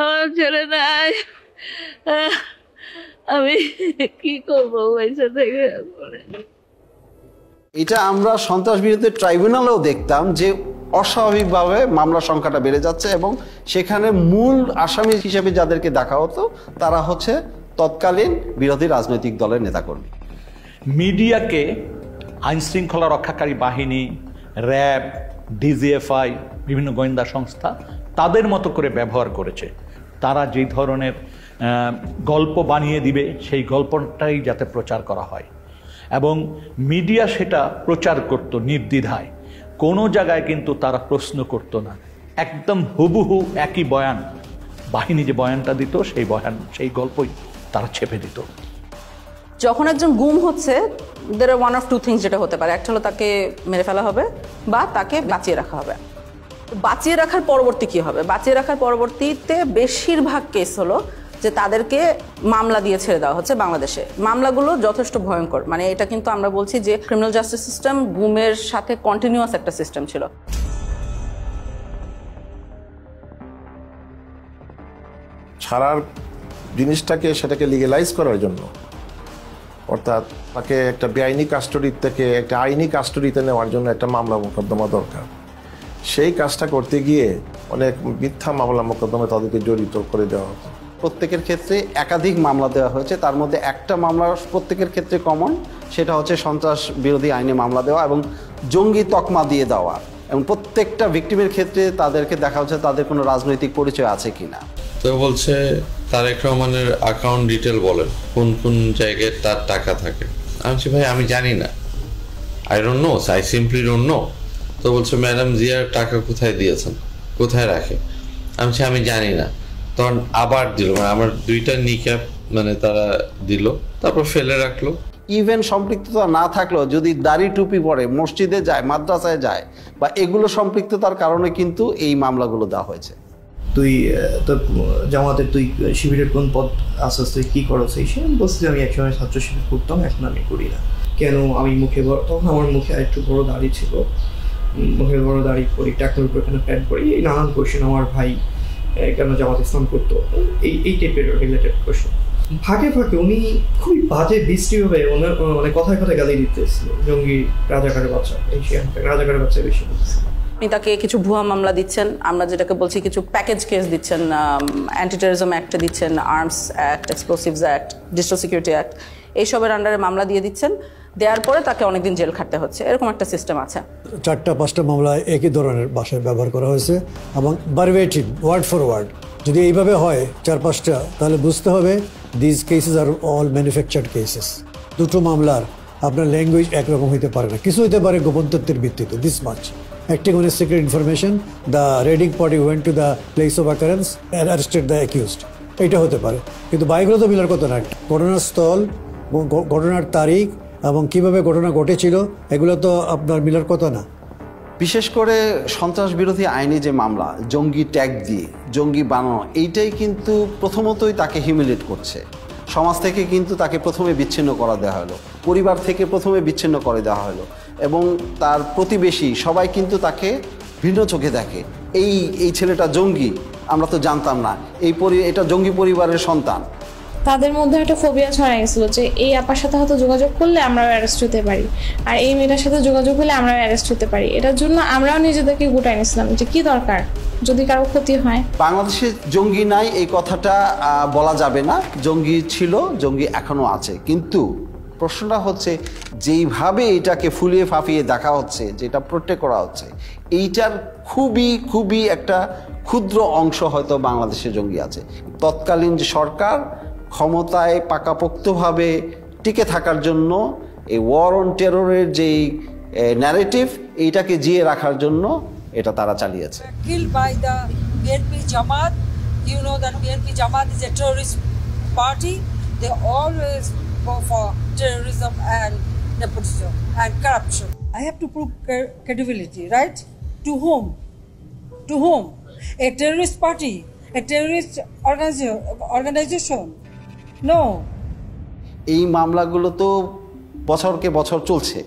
আমার ছেলে নাই, আমি কি করবো পয়সা থেকে? এটা আমরা সন্ত্রাস বিরোধী ট্রাইব্যুনালেও দেখতাম যে অস্বাভাবিকভাবে মামলার সংখ্যাটা বেড়ে যাচ্ছে, এবং সেখানে মূল আসামি হিসেবে যাদেরকে দেখা হতো তারা হচ্ছে তৎকালীন বিরোধী রাজনৈতিক দলের নেতাকর্মী। মিডিয়াকে আইনশৃঙ্খলা রক্ষাকারী বাহিনী, র্যাব, ডিজিএফআই, বিভিন্ন গোয়েন্দা সংস্থা তাদের মতো করে ব্যবহার করেছে। তারা যে ধরনের গল্প বানিয়ে দিবে সেই গল্পটাই যাতে প্রচার করা হয়, এবং মিডিয়া সেটা প্রচার করত নির্দ্বিধায়। কোনো জায়গায় কিন্তু তারা প্রশ্ন করত না, একদম হুবহু একই বয়ান, বাহিনী যে বয়ানটা দিত সেই গল্পই তারা ছেপে দিত। যখন একজন গুম হচ্ছে, there are one of two things যেটা হতে পারে। একটা হলো তাকে মেরে ফেলা হবে বা তাকে বাঁচিয়ে রাখা হবে। বাঁচিয়ে রাখার পরবর্তী কি হবে? বাঁচিয়ে রাখার পরবর্তীতে বেশিরভাগ কেস হলো যে তাদেরকে মামলা দিয়ে ছেড়ে দেওয়া হচ্ছে বাংলাদেশে। মামলাগুলো যথেষ্ট ভয়ঙ্কর, এটা কিন্তু আমরা বলছি যে ক্রিমিনাল জাস্টিস সিস্টেম গুমের সাথে কন্টিনিউয়াস একটা সিস্টেম ছিল। ছাড়ার জিনিসটাকে সেটাকে লিগেলাইজ করার জন্য, অর্থাৎ তাকে একটা বেআইনি কাস্টডি থেকে একটা আইনি কাস্টডিতে নেওয়ার জন্য একটা মামলা মোকদ্দমা দরকার। সেই কাজটা করতে গিয়ে অনেক মিথ্যা মামলা মোকদ্দমা তাদেরকে জড়িত করে দেওয়া হতো। প্রত্যেকের ক্ষেত্রে একাধিক মামলা দেওয়া হয়েছে, তার মধ্যে একটা মামলা প্রত্যেকের ক্ষেত্রে কমন, সেটা হচ্ছে সন্ত্রাস বিরোধী আইনে মামলা দেওয়া এবং জঙ্গি তকমা দিয়ে দেওয়া। এবং প্রত্যেকটা ভিকটিমের ক্ষেত্রে তাদেরকে দেখা হচ্ছে তাদের কোনো রাজনৈতিক পরিচয় আছে কিনা। তো বলছে তারেক রহমানের অ্যাকাউন্ট ডিটেল বলেন, কোন কোন জায়গায় তার টাকা থাকে। আমি বলছি ভাই আমি জানি না, I don't know, I simply don't know. তো বলছে ম্যাডাম জিয়ার টাকা কোথায় দিয়েছেন, কোথায় রাখে। আমি বলছি আমি জানি না। তখন আবার দিল, আমার 2টা নিক্যাপ তারা দিল, তারপর ফেলে রাখলো। ইভেন সম্পৃক্ততা না থাকলেও যদি দাড়ি টুপি পরে মসজিদে যায়, মাদ্রাসায় যায়, বা এগুলো সম্পৃক্ততার কারণে কিন্তু এই মামলাগুলো দেওয়া হয়েছে। তুই তো জামাতের, তুই শিবিরের কোন পদ আস্তে তুই কি করো? সেই সে বলছি আমি একসময় ছাত্র শিবির করতাম, এখন আমি করি না। কেন? আমি মুখে তখন আমার মুখে একটু বড় দাড়ি ছিল, মুখে বড় দাড়ি করি, টাকার উপর এখানে প্যান্ট করি, এই নানান কোয়েশ্চেন। আমার ভাই কেন জামাত ইসলাম করতো, এই টাইপের রিলেটেড কোয়েশ্চেন। ফাঁকে ফাঁকে উনি খুবই বাজে বৃষ্টিভাবে কথায় কথায় গালি দিতেছিল, জঙ্গি, রাজাকারের বাচ্চা, এই রাজাকারের বাচ্চা বেশি বলতেছিল। আপনি তাকে কিছু ভুয়া মামলা দিচ্ছেন, আমরা যেটাকে বলছি কিছু প্যাকেজ কেস দিচ্ছেন, অ্যান্টি টেররিজম অ্যাক্টে দিচ্ছেন, arms act, explosives act, digital security act, এইসবের আন্ডারে মামলা দিয়ে দিচ্ছেন, দেওয়ার পরে তাকে অনেকদিন জেল খাটতে হচ্ছে, এরকম একটা সিস্টেম আছে। 4-5টা মামলায় একই ধরনের ভাষায় ব্যবহার করা হয়েছে এবং ভার্বেটিম ওয়ার্ড ফর ওয়ার্ড। যদি এইভাবে হয় 4-5টা, তাহলে বুঝতে হবে this cases are all manufactured cases. দুটো মামলার আপনার ল্যাঙ্গুয়েজ একরকম হইতে পারে না, কিছু হইতে পারে গোপন তথ্যের ভিত্তিতে, this much acting on a secret information, the raiding party went to the place of occurrence and arrested the accused, এটা হতে পারে। কিন্তু বাইকগুলো তো মিলার কথা না, ঘটনার স্থল, ঘটনার তারিখ এবং কিভাবে ঘটনা ঘটেছিল এগুলো তো আপনার মিলার কথা না। বিশেষ করে সন্ত্রাস বিরোধী আইনে যে মামলা, জঙ্গি ট্যাগ দিয়ে জঙ্গি বানানো, এইটাই কিন্তু প্রথমতই তাকে হিউমিলেট করছে। সমাজ থেকে কিন্তু তাকে প্রথমে বিচ্ছিন্ন করা দেওয়া হলো, পরিবার থেকে প্রথমে বিচ্ছিন্ন করে দেওয়া হলো, এবং তার প্রতিবেশী সবাই কিন্তু তাকে ভিন্ন চোখে দেখে। এই ছেলেটা জঙ্গি, আমরা তো জানতাম না, এটা জঙ্গি পরিবারের সন্তান। তাদের মধ্যে একটা ফোবিয়া ছড়াই গেছিল যে এই আপার সাথে হয়তো যোগাযোগ করলে আমরাও অ্যারেস্ট হতে পারি, আর এই মেয়েটার সাথে যোগাযোগ হলে আমরাও অ্যারেস্ট হতে পারি। এটার জন্য আমরাও নিজেদেরকে গুটাই নিয়েছিলাম যে কি দরকার যদি কারো ক্ষতি হয়। বাংলাদেশে জঙ্গি নাই এই কথাটা বলা যাবে না, জঙ্গি ছিল, জঙ্গি এখনো আছে। কিন্তু প্রশ্নটা হচ্ছে যেইভাবে এটাকে ফুলিয়ে ফাঁপিয়ে দেখা হচ্ছে, যেটা প্রোটেক্ট করা হচ্ছে, এইটার খুবই একটা ক্ষুদ্র অংশ হয়তো বাংলাদেশে জঙ্গি আছে। তৎকালীন যে সরকার ক্ষমতায় পাকাপোক্তভাবে টিকে থাকার জন্য এই ওয়ার অন টেররের যেই ন্যারেটিভ, এইটাকে জিয়ে রাখার জন্য এটা তারা চালিয়েছে। Killed by the BNP Jamaat, you know that BNP Jamaat is a terrorist party. They always go for terrorism and nepotism and corruption. I have to prove credibility, right? To whom? To whom? A terrorist party? A terrorist organization? No. এই মামলাগুলো তো বছরকে বছর চলছে,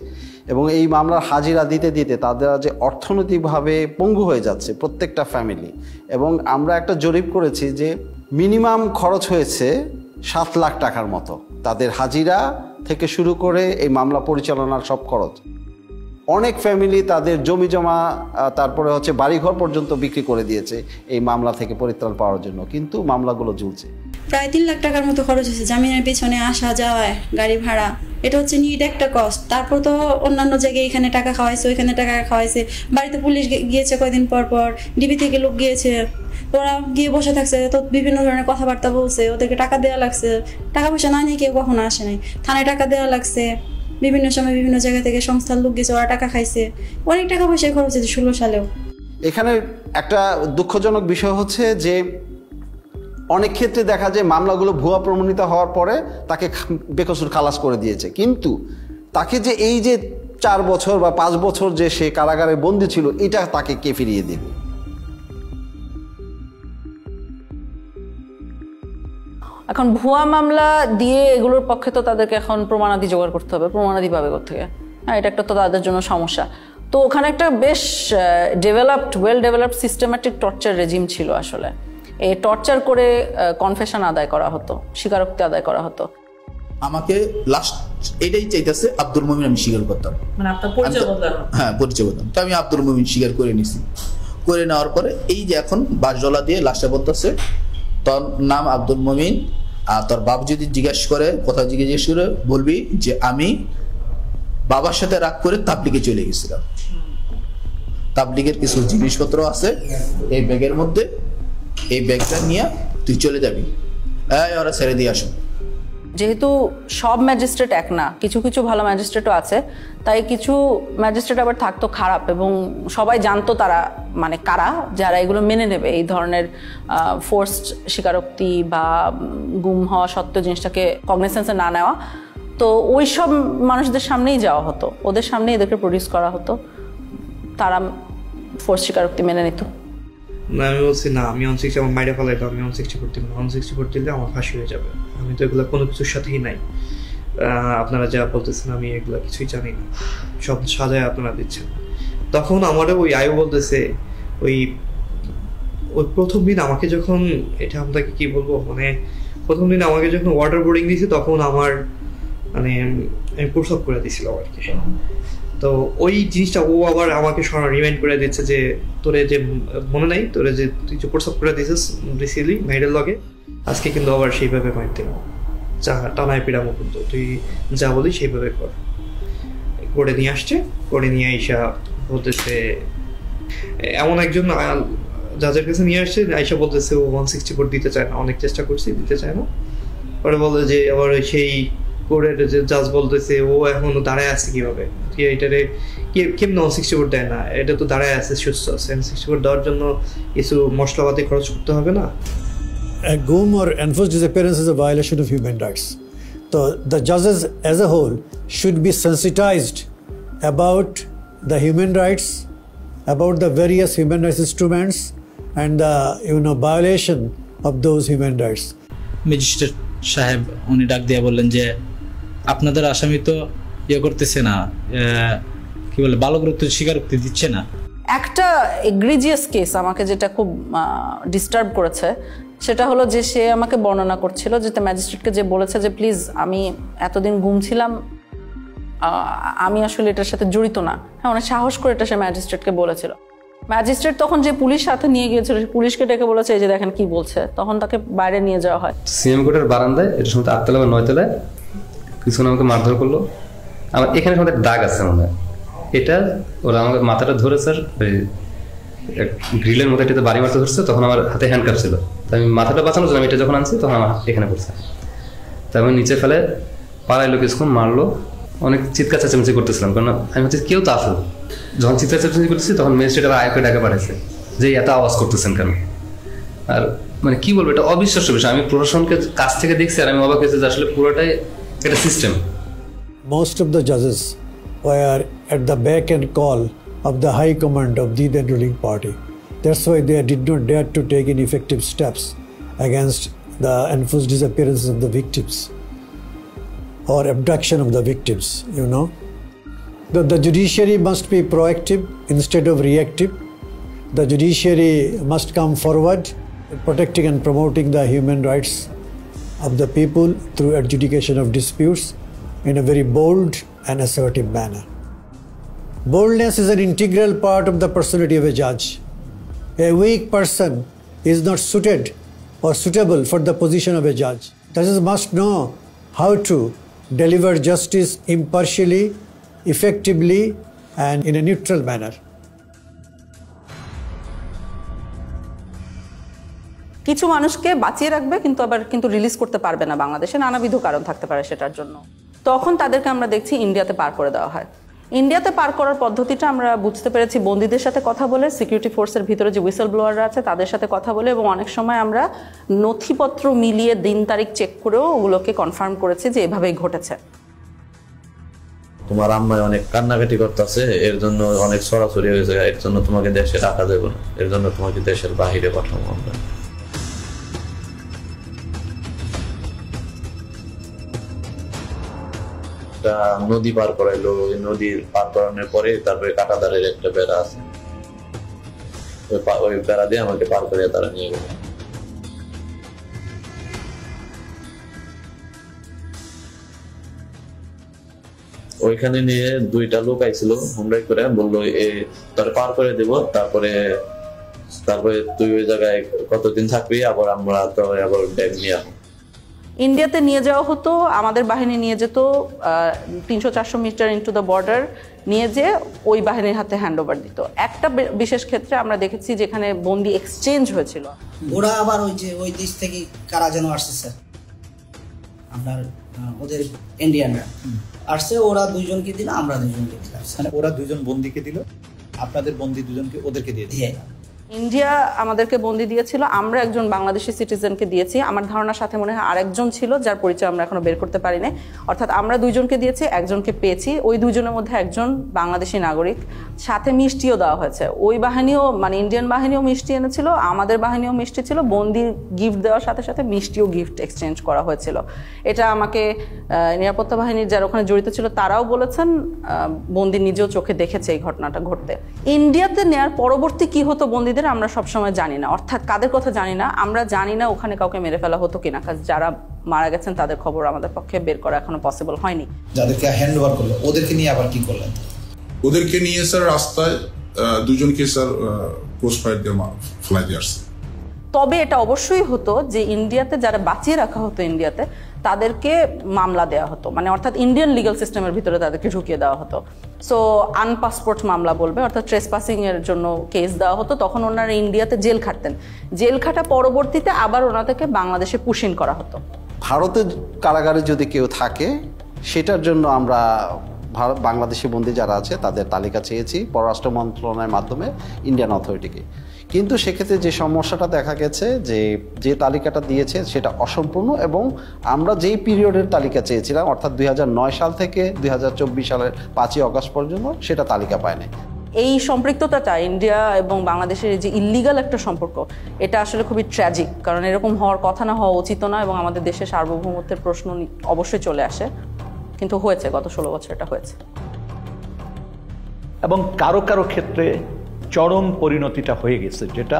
এবং এই মামলার হাজিরা দিতে দিতে তাদের যে অর্থনৈতিকভাবে পঙ্গু হয়ে যাচ্ছে প্রত্যেকটা ফ্যামিলি। এবং আমরা একটা জরিপ করেছি যে মিনিমাম খরচ হয়েছে 7 লাখ টাকার মতো, তাদের হাজিরা থেকে শুরু করে এই মামলা পরিচালনার সব খরচ। অনেক ফ্যামিলি তাদের জমি জমা, তারপরে হচ্ছে বাড়িঘর পর্যন্ত বিক্রি করে দিয়েছে এই মামলা থেকে পরিত্রাণ পাওয়ার জন্য, কিন্তু মামলাগুলো ঝুলছে। প্রায় 3 লাখ টাকার মতো খরচ হয়েছে জামিনের পিছনে, আসা যাওয়ায়, গাড়ি ভাড়া, এটা হচ্ছে নিট একটা কস্ট। তারপর তো অন্যান্য জায়গায় এখানে টাকা খাওয়াইছে, ওইখানে টাকা খাওয়াইছে, বাড়িতে পুলিশ গিয়েছে কয়দিন পর পর, ডিবি থেকে লোক গিয়েছে, ওরা গিয়ে বসে থাকছে, তো বিভিন্ন ধরনের কথাবার্তা বলছে, ওদেরকে টাকা দেওয়া লাগছে, টাকা পয়সা না নিয়ে কেউ কখনো আসে নাই, থানায় টাকা দেওয়া লাগছে, বিভিন্ন সময় বিভিন্ন জায়গা থেকে সংস্থার লোক গেছে, ওরা টাকা খাইছে, অনেক টাকা পয়সা খরচ হয়েছে 16 সালেও। এখানে একটা দুঃখজনক বিষয় হচ্ছে যে অনেক ক্ষেত্রে দেখা যায় মামলাগুলো ভুয়া প্রমাণিত হওয়ার পরে তাকে বেকসুর খালাস করে দিয়েছে, কিন্তু তাকে যে এই যে 4 বছর বা 5 বছর যে সে কারাগারে বন্দী ছিল, এটা তাকে কে ফিরিয়ে দেবে? এখন ভুয়া মামলা দিয়ে এগুলোর পক্ষে তো তাদেরকে এখন প্রমাণাদি জোগাড় করতে হবে, প্রমাণাদি পাবে কোত্থেকে? হ্যাঁ, এটা একটা তো তাদের জন্য সমস্যা। তো ওখানে একটা বেশ well developed systematic torture regime ছিল আসলে। এই টর্চার করে কনফেশন আদায় করা হতো, স্বীকারোক্তি আদায় করা হতো। আমাকে লাস্ট এটাই চাইতেছে আব্দুল মুমিন আমি স্বীকার করতাম, মানে আপনার পরিচয় বদলানো। হ্যাঁ, পরিচয় বদলানো। তো আমি আব্দুল মুমিন স্বীকার করে নিছি। করে নেওয়ার পরে এই যে এখন বাসডলা দিয়ে লাস্টে বলতেছে তোর নাম আব্দুল মুমিন, আর তোর বাপ যদি জিজ্ঞাসা করে, কথা জিজ্ঞেস করে বলবি যে আমি বাবার সাথে রাগ করে তাবলিগে চলে গেছিলাম, তাবলিগের কিছু জিনিসপত্র আছে এই ব্যাগের মধ্যে, এই ব্যাগটা নিয়ে তুই চলে যাবি, ওরা ছেড়ে দিয়ে আসুন। যেহেতু সব ম্যাজিস্ট্রেট এক না, কিছু কিছু ভালো ম্যাজিস্ট্রেটও আছে, তাই কিছু ম্যাজিস্ট্রেট আবার থাকতো খারাপ, এবং সবাই জানতো তারা মানে কারা যারা এগুলো মেনে নেবে, এই ধরনের ফোর্সড স্বীকারোক্তি বা গুম হওয়া সত্ত্বেও জিনিসটাকে কগনিসেন্সে না নেওয়া। তো ওই সব মানুষদের সামনেই যাওয়া হতো, ওদের সামনেই এদেরকে প্রডিউস করা হতো, তারা ফোর্স স্বীকারোক্তি মেনে নিত। না, আমি বলছি না, আমি 160 আমার মাইরে ফেলাইতো, আমি 160 করতে 160 করতে দিলে আমার ফাঁসি হয়ে যাবে, আমি তো এগুলো কোনো কিছুর সাথেই নাই। আপনারা যা বলতেছেন আমি এগুলো কিছুই জানি না, সব সাজায় আপনারা দিচ্ছেন। তখন আমারও ওই আয়ু বলতেছে, ওই প্রথম দিন আমাকে যখন, এটা আপনাকে কি বলবো, মানে প্রথম দিন আমাকে যখন ওয়াটার বোর্ডিং দিয়েছে, তখন আমার মানে আমি প্রসব করে দিয়েছিল আর কি। তো ওই জিনিসটা ও আবার আমাকে রিমাইন্ড করে দিচ্ছে যে তোরে যে মনে নাই, তোরে যে তুই যে প্রসব করে দিয়েছিস রিসিলি মেয়েদের লগে, আজকে কিন্তু আবার সেইভাবে মাইর দিলাম। টানায় পিড়ামো, কিন্তু তুই যা বলি সেইভাবে কর। করে নিয়ে আসছে, করে নিয়ে আইসা বলতেছে, এমন একজন জাজের কাছে নিয়ে আসছে, আইসা বলতেছে ও 164 দিতে চায় না, অনেক চেষ্টা করছি দিতে চায় না। পরে বলে যে আবার সেই কোর্টের যে জাজ বলতেছে ও এখনো দাঁড়ায় আছে কিভাবে, এটারে কেমন 164 দেয় না, এটা তো দাঁড়ায় আছে, সুস্থ আছে, 164 দেওয়ার জন্য কিছু মশলাপাতি খরচ করতে হবে না। A GUM or enforced disappearance is a violation of human rights. So the judges as a whole should be sensitized about the human rights, about the various human rights instruments and the violation of those human rights. Magistrate সাহেব উনি ডাক দিয়ে বললেন যে আপনাদের আসামি তো করতেছে না, কি বলে বালকরূপ স্বীকারোক্তি দিচ্ছে না। একটা এগ্রিজিয়াস কেস আমাকে যেটা খুব ডিস্টার্ব করেছে সেটা হলো যে সে আমাকে বর্ণনা করছিল যে ম্যাজিস্ট্রেটকে যে বলেছে যে প্লিজ আমি এতদিন ঘুমছিলাম, আমি আসলে এটার সাথে জড়িত না। হ্যাঁ, অনেক সাহস করে এটা সে ম্যাজিস্ট্রেটকে বলেছিল। ম্যাজিস্ট্রেট তখন যে পুলিশ সাথে নিয়ে গিয়েছিল, পুলিশকে ডেকে বলেছে এই যে দেখেন কি বলছে, তখন তাকে বাইরে নিয়ে যাওয়া হয়। সিএম কোর্টের বারান্দায়, এটা সময় 8 তলা বা 9 তলায় কিছুক্ষণ আমাকে মারধর করলো। আমার এখানে সময় দাগ আছে মনে হয়, এটা ওরা আমাকে মাথাটা ধরে স্যার ওই গ্রিলের মধ্যে এটাতে বাড়ি মারতে ধরছে, তখন আমার হাতে হ্যান্ডকাপ ছিল, তাই আমি মাথাটা বাঁচানোর জন্য আমি এটা যখন আনছি তখন আমার এখানে পড়ছে, তাই আমি নিচে ফেলে পাড়াইলো, কিছুক্ষণ মারলো, অনেক চিৎকার চেঁচামেচি করতেছিলাম, কারণ আমি হচ্ছে কেউ তো আসলো। যখন চিৎকার চেঁচামেচি করতেছি তখন ম্যাজিস্ট্রেট আয়কে ডাকে পাঠাইছে যে এত আওয়াজ করতেছেন কেন। আর মানে কি বলবো, এটা অবিশ্বাস্য বিষয়। আমি প্রশাসনকে কাছ থেকে দেখছি আর আমি অবাক হয়েছি যে আসলে পুরোটাই একটা system. Most of the judges were at the beck and call of the high command of the then ruling party. That's why they did not dare to take any effective steps against the enforced disappearances of the victims or abduction of the victims, The judiciary must be proactive instead of reactive. The judiciary must come forward protecting and promoting the human rights of the people through adjudication of disputes in a very bold and assertive manner. Boldness is an integral part of the personality of a judge. A weak person is not suited or suitable for the position of a judge. Judges must know how to deliver justice impartially, effectively, and in a neutral manner. কিছু মানুষকে বাঁচিয়ে রাখবে কিন্তু release করতে পারবে না, বাংলাদেশে নানাবিধ কারণ থাকতে পারে সেটার জন্য। তখন তাদেরকে আমরা দেখছি ইন্ডিয়াতে পার করে দেওয়া হয়। ইন্ডিয়াতে পার করার পদ্ধতিটা আমরা বুঝতে পেরেছি বন্দীদের সাথে কথা বলে, সিকিউরিটি ফোর্সের ভিতরে যে হুইসেল ব্লোয়াররা আছে তাদের সাথে কথা বলে, এবং অনেক সময় আমরা নথিপত্র মিলিয়ে দিন তারিখ চেক করেও ওগুলোকে কনফার্ম করেছি যে এভাবেই ঘটেছে। তোমার আম্মায় অনেক কান্নাকাটি করতেছে, এর জন্য অনেক সরাসরি হয়েছে, এর জন্য তোমাকে দেশে রাখা যাবে না, এর জন্য তোমাকে দেশের বাহিরে পাঠাবো আমরা। নদী পার করাইলো, নদী পার করানোর পরে তারপরে কাঁটাতারের একটা বেড়া আছে, ওই বেড়া দিয়ে আমাকে পার করে তারা নিয়ে গেল। ওইখানে নিয়ে 2টা লোক আইছিল হুমরাই করে, বললো তোর পার করে দেবো, তারপরে তুই ওই জায়গায় কতদিন থাকবি, আবার আমরা তো আবার ব্যাগ নিয়ে আসবো। ইন্ডিয়াতে নিয়ে যাওয়া হতো, আমাদের বাহিনী নিয়ে যেত 300-400 মিটার ইনটু দ্য বর্ডার, নিয়ে যে ওই বাহিনীর হাতে হ্যান্ড ওভার দিত। একটা বিশেষ ক্ষেত্রে আমরা দেখেছি যেখানে বন্দি এক্সচেঞ্জ হয়েছিল। ওরা আবার ওই দেশ থেকে কারা যেন আসছে স্যার, আপনার ওদের ইন্ডিয়ানরা আসছে, ওরা 2জনকে দিল, আমরা 2জনকে দিলাম। মানে ওরা 2জন বন্দিকে দিল, আপনাদের বন্দি 2জনকে ওদেরকে দিয়ে দিল। ইন্ডিয়া আমাদেরকে বন্দি দিয়েছিল, আমরা একজন বাংলাদেশি সিটিজেনকে দিয়েছি। আমার ধারণার সাথে মনে হয় আরেকজন ছিল যার পরিচয় আমরা এখনো বের করতে পারি না। অর্থাৎ আমরা 2জনকে দিয়েছি, একজনকে পেয়েছি। ওই 2জনের মধ্যে একজন বাংলাদেশি নাগরিক, সাথে মিষ্টিও দেওয়া হয়েছে। ওই বাহিনীও মানে ইন্ডিয়ান বাহিনীও মিষ্টি এনেছিল, আমাদের বাহিনীও মিষ্টি ছিল। বন্দি গিফট দেওয়ার সাথে সাথে মিষ্টিও গিফট এক্সচেঞ্জ করা হয়েছিল। এটা আমাকে নিরাপত্তা বাহিনীর যারা ওখানে জড়িত ছিল তারাও বলেছেন, বন্দি নিজেও চোখে দেখেছে এই ঘটনাটা ঘটতে। ইন্ডিয়াতে নেয়ার পরবর্তী কি হতো বন্দিদের আমরা সবসময় জানি না, অর্থাৎ কাদের কথা জানি না, আমরা জানি না ওখানে কাউকে মেরে ফেলা হতো কিনা, কারণ যারা মারা গেছেন তাদের খবর আমাদের পক্ষে বের করা এখনো পসিবল হয়নি। যাদেরকে হ্যান্ড ওভার করলো ওদেরকে নিয়ে আবার কি করলেন? ওদেরকে নিয়ে স্যার রাস্তায় 2জনকে স্যার ক্রস ফায়ার দিয়ে ফেলাই দিয়ে আসছে। তবে এটা অবশ্যই হতো যে ইন্ডিয়াতে যারা বাঁচিয়ে রাখা হতো ইন্ডিয়াতে, তাদেরকে মামলা দেওয়া হতো, মানে অর্থাৎ ইন্ডিয়ান লিগ্যাল সিস্টেমের ভিতরে তাদেরকে ঢুকিয়ে দেওয়া হতো। সো আনপাসপোর্ট মামলা বলবে, অর্থাৎ ট্রেসপাসিং এর জন্য কেস দেওয়া হতো। তখন ওনারা ইন্ডিয়াতে জেল খাটতেন, জেল খাটা পরবর্তীতে আবার ওনাদেরকে বাংলাদেশে পুশিন করা হতো। ভারতের কারাগারে যদি কেউ থাকে সেটার জন্য আমরা বাংলাদেশি বন্দী যারা আছে তাদের তালিকা চেয়েছি পররাষ্ট্র মন্ত্রণালয়ের মাধ্যমে ইন্ডিয়ান অথরিটিকে। কিন্তু সেক্ষেত্রে যে সমস্যাটা দেখা গেছে যে তালিকাটা দিয়েছে সেটা অসম্পূর্ণ, এবং আমরা যেই পিরিয়ডের তালিকা চেয়েছিলাম অর্থাৎ 2009 সাল থেকে 2024 সালের 5ই অগস্ট পর্যন্ত সেটা তালিকা পায়নি। এই সম্পৃক্ততাটা ইন্ডিয়া এবং বাংলাদেশের যে ইল্লিগাল একটা সম্পর্ক, এটা আসলে খুবই ট্র্যাজিক, কারণ এরকম হওয়ার কথা না, হওয়া উচিত না, এবং আমাদের দেশের সার্বভৌমত্বের প্রশ্ন অবশ্যই চলে আসে, কিন্তু হয়েছে, গত 16 বছর এটা হয়েছে। এবং কারো কারো ক্ষেত্রে চরম পরিণতিটা হয়ে গেছে, যেটা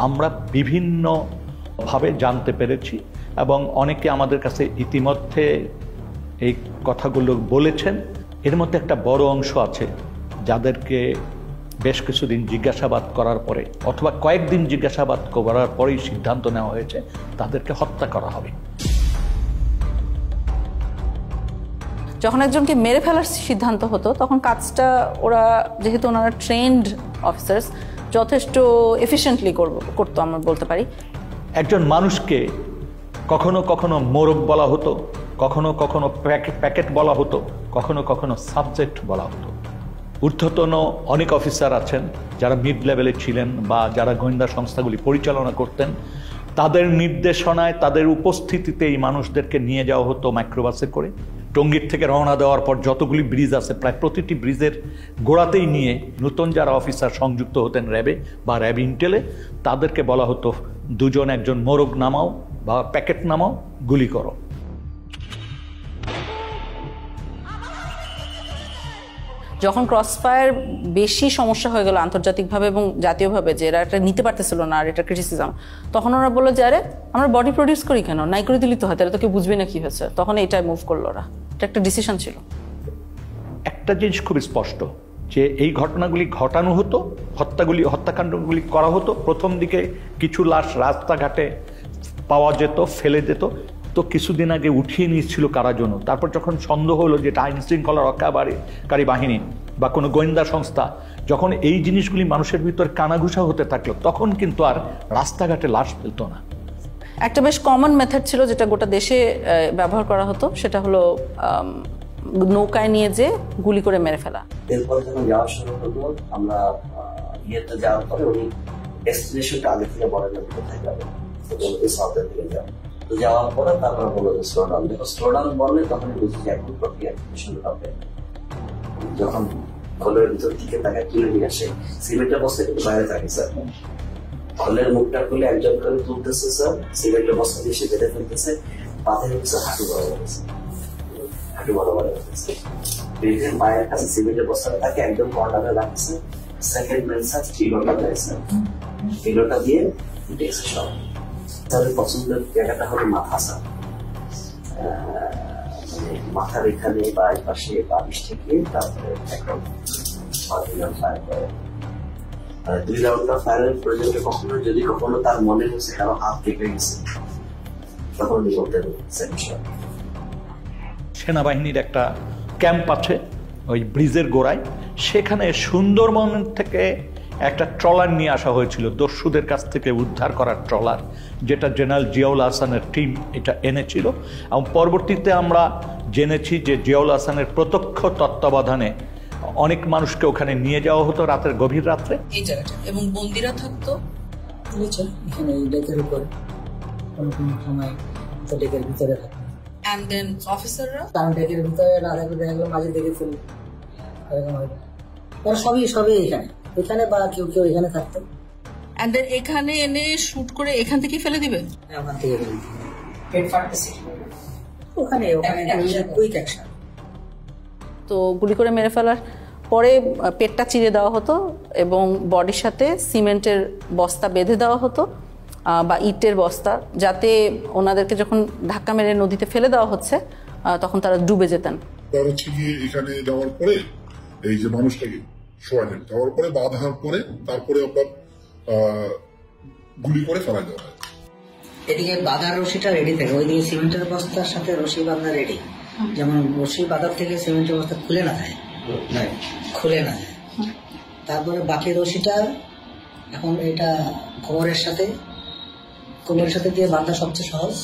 আমরা বিভিন্নভাবে জানতে পেরেছি, এবং অনেকে আমাদের কাছে ইতিমধ্যে এই কথাগুলো বলেছেন। এর মধ্যে একটা বড় অংশ আছে যাদেরকে বেশ কিছুদিন জিজ্ঞাসাবাদ করার পরে অথবা কয়েকদিন জিজ্ঞাসাবাদ করার পরেই সিদ্ধান্ত নেওয়া হয়েছে তাদেরকে হত্যা করা হবে। যখন একজনকে মেরে ফেলার সিদ্ধান্ত হতো তখন কাজটা ওরা, যেহেতু ওনারা ট্রেন্ড অফিসার্স, যথেষ্ট এফিশিয়েন্টলি করতো আমরা বলতে পারি। একজন মানুষকে কখনো কখনো মোরগ বলা হতো, কখনো কখনো প্যাকেট বলা হতো, কখনো কখনো সাবজেক্ট বলা হতো। ঊর্ধ্বতন অনেক অফিসার আছেন যারা মিড লেভেলে ছিলেন বা যারা গোয়েন্দা সংস্থাগুলি পরিচালনা করতেন, তাদের নির্দেশনায়, তাদের উপস্থিতিতে এই মানুষদেরকে নিয়ে যাওয়া হতো মাইক্রোবাসে করে। টঙ্গীর থেকে রওনা দেওয়ার পর যতগুলি ব্রিজ আছে প্রায় প্রতিটি ব্রিজের গোড়াতেই নিয়ে নতুন যারা অফিসার সংযুক্ত হতেন র্যাবে বা র্যাব ইন্টেলে, তাদেরকে বলা হতো দুজন একজন মোরগ নামাও বা প্যাকেট নামাও, গুলি করো। যখন ক্রসফায়ার বেশি সমস্যা হয়ে গেল আন্তর্জাতিকভাবে এবং জাতীয়ভাবে, যে এরা এটা নিতে পারতেছিল না আর এটা ক্রিটিসিজম, তখন ওরা বললো যে আরে আমরা বডি প্রডিউস করি কেন, নাই করে দিলি তো হয়, তাহলে তো কেউ বুঝবে না কি হয়েছে। তখন এইটাই মুভ করলো ওরা, এটা একটা ডিসিশন ছিল। একটা জিনিস খুব স্পষ্ট যে এই ঘটনাগুলি ঘটানো হতো, হত্যাকাণ্ডগুলি করা হতো। প্রথম দিকে কিছু লাশ রাস্তাঘাটে পাওয়া যেত, ফেলে যেত, তো কিছুদিন আগে উঠিয়ে নিয়েছিল কারার জন্য। তারপর যখন সন্দেহ হলো যে এটা আইন শৃঙ্খলা রক্ষাকারী বাহিনী বা কোনো গোয়েন্দা সংস্থা, যখন এই জিনিসগুলি মানুষের ভিতর কানাঘুষা হতে থাকলো, তখন কিন্তু আর রাস্তাঘাটে লাশ ফেলতো না। একটা বেশ কমন মেথড ছিল যেটা গোটা দেশে ব্যবহার করা হতো, সেটা হলো নৌকায় নিয়ে যে গুলি করে মেরে ফেলা। এরপর যখন যাওয়ার সময় হতো, আমরা ইয়েতে যাওয়ার পরে উনি ডেস্টিনেশনটা আগে থেকে বলে যাবে কোথায় যাবে, সাউথের দিকে যাবে। তো যাওয়ার পরে তারপরে বললো যে স্লো ডাউন, দেখো স্লো ডাউন বললে তখন বুঝি যে এখন প্রক্রিয়া শুরু হবে। যখন খোলের ভিতর দিকে তাকে তুলে নিয়ে আসে, সিমেন্টের বস্তা কিন্তু বাইরে থাকে স্যার, খোলের মুখটা খুলে একজন করে তুলতেছে স্যার, সিমেন্টের বস্তা দিয়ে সে বেঁধে ফেলতেছে, পাথের হচ্ছে হাঁটু বরাবর আছে, হাঁটু বরাবর আছে, পায়ের কাছে সিমেন্টের বস্তাটা তাকে একদম কর্নারে রাখছে। সেকেন্ড ম্যান স্যার ট্রিগরটা দেয় স্যার, ট্রিগরটা দিয়ে উঠেছে সব। তাদের পছন্দের জায়গাটা হলো মাথা স্যার, মাথার এখানে বা এই পাশে বালিশ থেকে তারপরে একদম 2 রাউন্ড ফায়ার করে। 2 রাউন্ড ফায়ারের প্রয়োজনে কখনো যদি কখনো তার মনে হচ্ছে কারো হাত কেটে গেছে, তখন বলতে সেনাবাহিনীর একটা ক্যাম্প আছে ওই ব্রিজের গোড়ায়, সেখানে সুন্দরবন থেকে একটা ট্রলার নিয়ে আসা হয়েছিল, দস্যুদের কাছ থেকে উদ্ধার করার ট্রলার, যেটা জেনারেল জিয়াউল হাসানের টিম এটা এনেছিল। এবং পরবর্তীতে আমরা জেনেছি যে জিয়াউল হাসানের প্রত্যক্ষ তত্ত্বাবধানে অনেক মানুষকে ওখানে নিয়ে যাওয়া হতো রাতের গভীর রাত্রে। এই জায়গাটা এবং বন্দিরা থাকতো এখানে ডেকের উপরে, কোনো সময় তো ডেকের ভিতরে থাকতো। এন্ড দেন অফিসাররা কারণ ডেকের ভিতরে না থাকলে দেখা গেলো মাঝে দেখে ফেলল, তারা সবই এখানে বা কেউ এখানে থাকতো। এন্ড দেন এখানে এনে শুট করে এখান থেকে ফেলে দিবে, ওখান থেকে পেট ফাটতেছে ওখানে কুইক অ্যাকশন। তো গুলি করে মেরে ফেলার পরে পেটটা চিরে দেওয়া হতো এবং বডির সাথে সিমেন্টের বস্তা বেঁধে দেওয়া হতো বা ইটের বস্তা, যাতে ওনাদেরকে যখন ধাক্কা মেরে নদীতে ফেলে দেওয়া হচ্ছে তখন তারা ডুবে যেতেন। এখানে যাওয়ার পরে এই যে মানুষটাকে শোয়ালেন, যাওয়ার পরে বাঁধার পরে তারপরে আপনার গুলি করে ফেলা দেওয়া হয়। এদিকে বাঁধার রশিটা রেডি থাকে, ওইদিকে সিমেন্টের বস্তার সাথে রশি বাঁধা রেডি, যেমন রশি বাঁধার থেকে সিমেন্টের বস্তা খুলে না যায়, খুলে না যায়। তারপরে বাকি রশিটা এখন এটা কোমরের সাথে দিয়ে বাঁধা সবচেয়ে সহজ,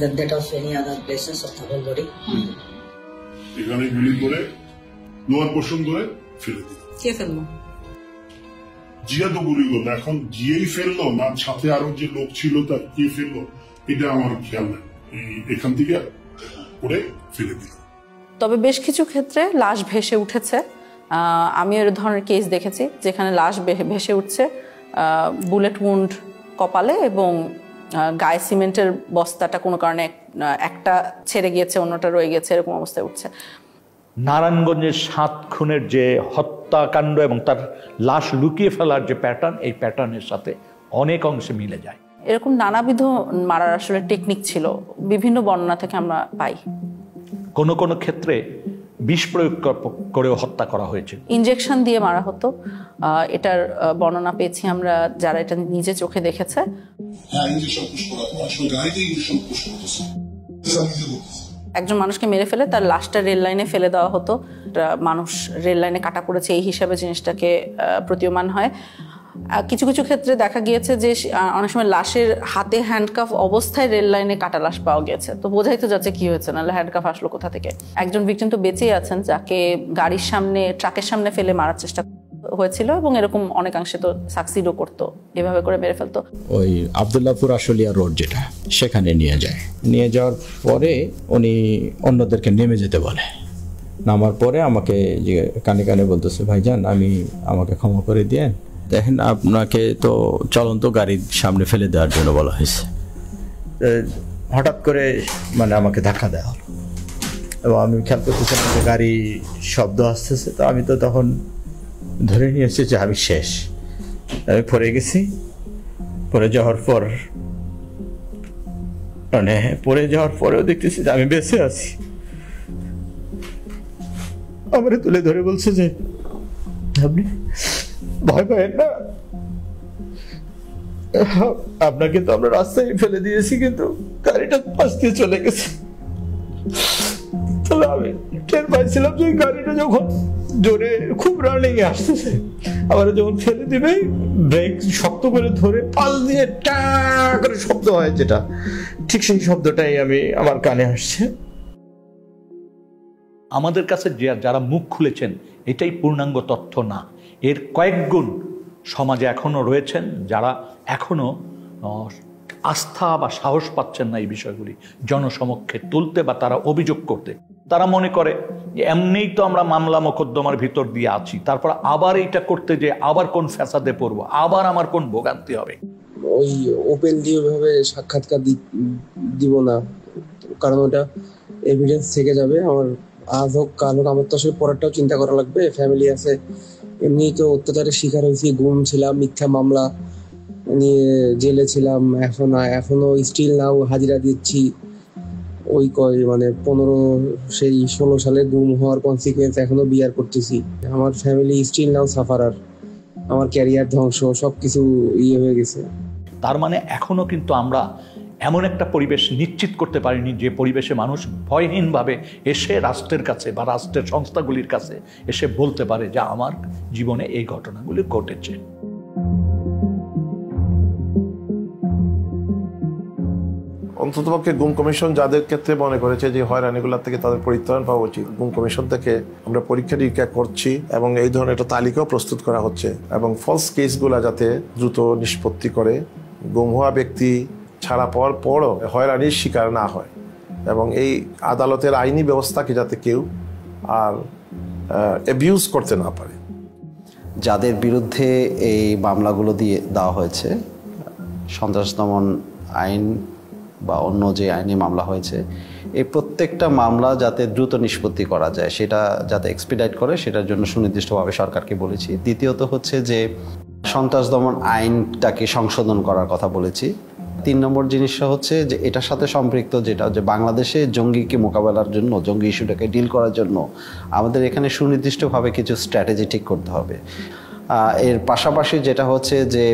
that of any other places of the whole body. এখানে গুলি করে লোয়ার পোর্শন ধরে ফেলে দিল। কে ফেললো? জিয়া তো গুলি করলো, এখন জিয়েই ফেললো না সাথে আরো যে লোক ছিল তার কে ফেললো এটা আমার খেয়াল নেই, এখান থেকে করে ফেলে দিল। তবে বেশ কিছু ক্ষেত্রে লাশ ভেসে উঠেছে, আমি এর ধরনের কেস দেখেছি যেখানে লাশ ভেসে উঠছে বুলেট উন্ড কপালে এবং গায়ে সিমেন্টের বস্তাটা কোনো কারণে একটা ছেড়ে গিয়েছে, অন্যটা রয়ে গেছে, এরকম অবস্থায় উঠছে। নারায়ণগঞ্জের 7 খুনের যে হত্যাকাণ্ড এবং তার লাশ লুকিয়ে ফেলার যে প্যাটার্ন, এই প্যাটার্নের সাথে অনেক অংশে মিলে যায়। এরকম নানাবিধ মারার আসলে টেকনিক ছিল, বিভিন্ন বর্ণনা থেকে আমরা পাই। কোনো কোনো ক্ষেত্রে বিষ প্রয়োগ করেও হত্যা করা হয়েছে, ইনজেকশন দিয়ে মারা হতো, এটার বর্ণনা পেয়েছি আমরা যারা এটা নিজে চোখে দেখেছে। একজন মানুষকে মেরে ফেলে তার লাশটা রেল লাইনে ফেলে দেওয়া হতো, মানুষ রেল লাইনে কাটা পড়েছে এই হিসাবে জিনিসটাকে প্রতীয়মান হয়। কিছু কিছু ক্ষেত্রে দেখা গিয়েছে যে অনেক সময় লাশের হাতে হ্যান্ডকাফ অবস্থায় রেল লাইনে কাটা লাশ পাওয়া গেছে, তো বোঝাই তো যাচ্ছে কি হয়েছে, নাহলে হ্যান্ডকাফ আসলো কোথা থেকে। একজন ভিকটিম তো বেঁচেই আছেন যাকে গাড়ির সামনে ট্রাকের সামনে ফেলে মারার চেষ্টা হয়েছিল এবং এরকম অনেকাংশে তো সাকসিডও করতো, এভাবে করে মেরে ফেলতো। ওই আবদুল্লাহপুর আশুলিয়া রোড যেটা, সেখানে নিয়ে যাওয়ার পরে উনি অন্যদেরকে নেমে যেতে বলে। নামার পরে আমাকে যে কানে কানে বলতেছে, ভাইজান আমাকে ক্ষমা করে দিয়ে দেখেন, আপনাকে তো চলন্ত গাড়ির সামনে ফেলে দেওয়ার জন্য বলা হয়েছে। হঠাৎ করে মানে আমাকে ধাক্কা দেওয়া হলো এবং আমি খেয়াল করতেছিলাম যে গাড়ি শব্দ আসতেছে, তো আমি তো তখন ধরে নিয়েছি যে আমি শেষ, আমি পড়ে গেছি। পড়ে যাওয়ার পরেও দেখতেছি যে আমি বেঁচে আছি। আমারে তুলে ধরে বলছে যে আপনি ভয় পাবেন না, আপনাকে তো আমরা রাস্তায় ফেলে দিয়েছি, কিন্তু গাড়িটা পাশ দিয়ে চলে গেছে। তাহলে আমি টের পাইছিলাম যে গাড়িটা যখন জোরে খুব রানিং এ আসতেছে, আবার যখন ফেলে দিবে ব্রেক শক্ত করে ধরে পাল দিয়ে টা করে শব্দ হয়, যেটা ঠিক সেই শব্দটাই আমার কানে আসছে। আমাদের কাছে যারা মুখ খুলেছেন এটাই পূর্ণাঙ্গ তথ্য না, এর কয়েক গুণ সমাজে এখনো রয়েছেন যারা এখনো আস্থা বা সাহস পাচ্ছেন না এই বিষয়গুলি জনসমক্ষে তুলতে বা তারা অভিযোগ করতে। তারা মনে করে যে এমনিই তো আমরা মামলা মোকদ্দমার ভিতর দিয়ে আছি, তারপর আবার এইটা করতে যে আবার কোন ফ্যাসাদে পড়বো, আবার আমার কোন ভোগান্তি হবে। ওই ওপেনলি ওইভাবে সাক্ষাৎকার দিব না, কারণ ওটা এভিডেন্স থেকে যাবে। আমার আজ হোক কাল হোক আমার তো আসলে পরেরটাও চিন্তা করা লাগবে, ফ্যামিলি আছে, এমনি তো অত্যাচারের শিকার হয়েছি, গুম ছিলাম, মিথ্যা মামলা নিয়ে জেলে ছিলাম, এখনো স্টিল নাও হাজিরা দিচ্ছি। ওই 16 সালে গুম হওয়ার কনসিকুয়েন্স এখনো বিয়ার করতেছি। আমার ফ্যামিলি স্টিল নাও সাফারার, আমার ক্যারিয়ার ধ্বংস, সবকিছু হয়ে গেছে। তার মানে এখনো কিন্তু আমরা এমন একটা পরিবেশ নিশ্চিত করতে পারিনি যে পরিবেশে মানুষ ভয়হীনভাবে এসে রাষ্ট্রের কাছে বা রাষ্ট্রের সংস্থাগুলির কাছে এসে বলতে পারে যে আমার জীবনে এই ঘটনাগুলি ঘটেছে। অন্ততপক্ষে গুম কমিশন যাদের ক্ষেত্রে মনে করেছে যে হয়রানিগুলোর থেকে তাদের পরিত্রাণ পাওয়া উচিত, গুম কমিশন থেকে আমরা পরীক্ষা নিরীক্ষা করছি এবং এই ধরনের একটা তালিকাও প্রস্তুত করা হচ্ছে এবং ফলস কেসগুলো যাতে দ্রুত নিষ্পত্তি করে, গুম হওয়া ব্যক্তি ছাড়া পাওয়ার পরও হয়রানির শিকার না হয় এবং এই আদালতের আইনি ব্যবস্থাকে যাতে কেউ আর অ্যাবিউজ করতে না পারে। যাদের বিরুদ্ধে এই মামলাগুলো দিয়ে দেওয়া হয়েছে, সন্ত্রাস দমন আইন বা অন্য যে আইনি মামলা হয়েছে, এই প্রত্যেকটা মামলা যাতে দ্রুত নিষ্পত্তি করা যায়, সেটা যাতে এক্সপিডাইট করে, সেটার জন্য সুনির্দিষ্টভাবে সরকারকে বলেছি। দ্বিতীয়ত হচ্ছে যে সন্ত্রাস দমন আইনটাকে সংশোধন করার কথা বলেছি। 3 নম্বর জিনিসটা হচ্ছে যে এটার সাথে সম্পৃক্ত যেটা যে বাংলাদেশে জঙ্গিকে মোকাবেলার জন্য, জঙ্গি ইস্যুটাকে ডিল করার জন্য আমাদের এখানে সুনির্দিষ্টভাবে কিছু স্ট্র্যাটেজি ঠিক করতে হবে। এর পাশাপাশি যেটা হচ্ছে যে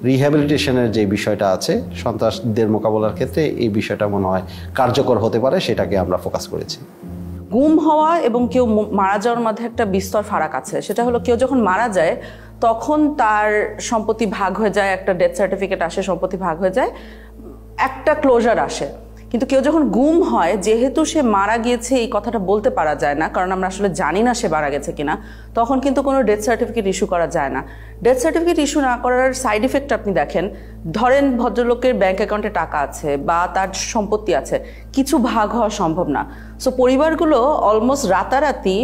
রিহ্যাবিলিটেশনের যে বিষয়টা আছে সন্ত্রাসদের মোকাবেলার ক্ষেত্রে, এই বিষয়টা মনে হয় কার্যকর হতে পারে, সেটাকে আমরা ফোকাস করেছি। গুম হওয়া এবং কেউ মারা যাওয়ার মধ্যে একটা বিস্তর ফারাক আছে। সেটা হলো কেউ যখন মারা যায় তখন তার সম্পত্তি ভাগ হয়ে যায়, একটা ডেথ সার্টিফিকেট আসে, সম্পত্তি ভাগ হয়ে যায়, একটা ক্লোজার আসে। কিন্তু কেউ যখন গুম হয়, যেহেতু সে মারা গিয়েছে এই কথাটা বলতে পারা যায় না, কারণ আমরা আসলে জানি না সে মারা গেছে কিনা, তখন কিন্তু কোনো ডেথ সার্টিফিকেট ইস্যু করা যায় না। ডেথ সার্টিফিকেট ইস্যু না করার সাইড ইফেক্ট আপনি দেখেন, ধরেন ভদ্রলোকের ব্যাংক অ্যাকাউন্টে টাকা আছে বা তার সম্পত্তি আছে, কিছু ভাগ হওয়া সম্ভব না। সো পরিবারগুলো অলমোস্ট রাতারাতি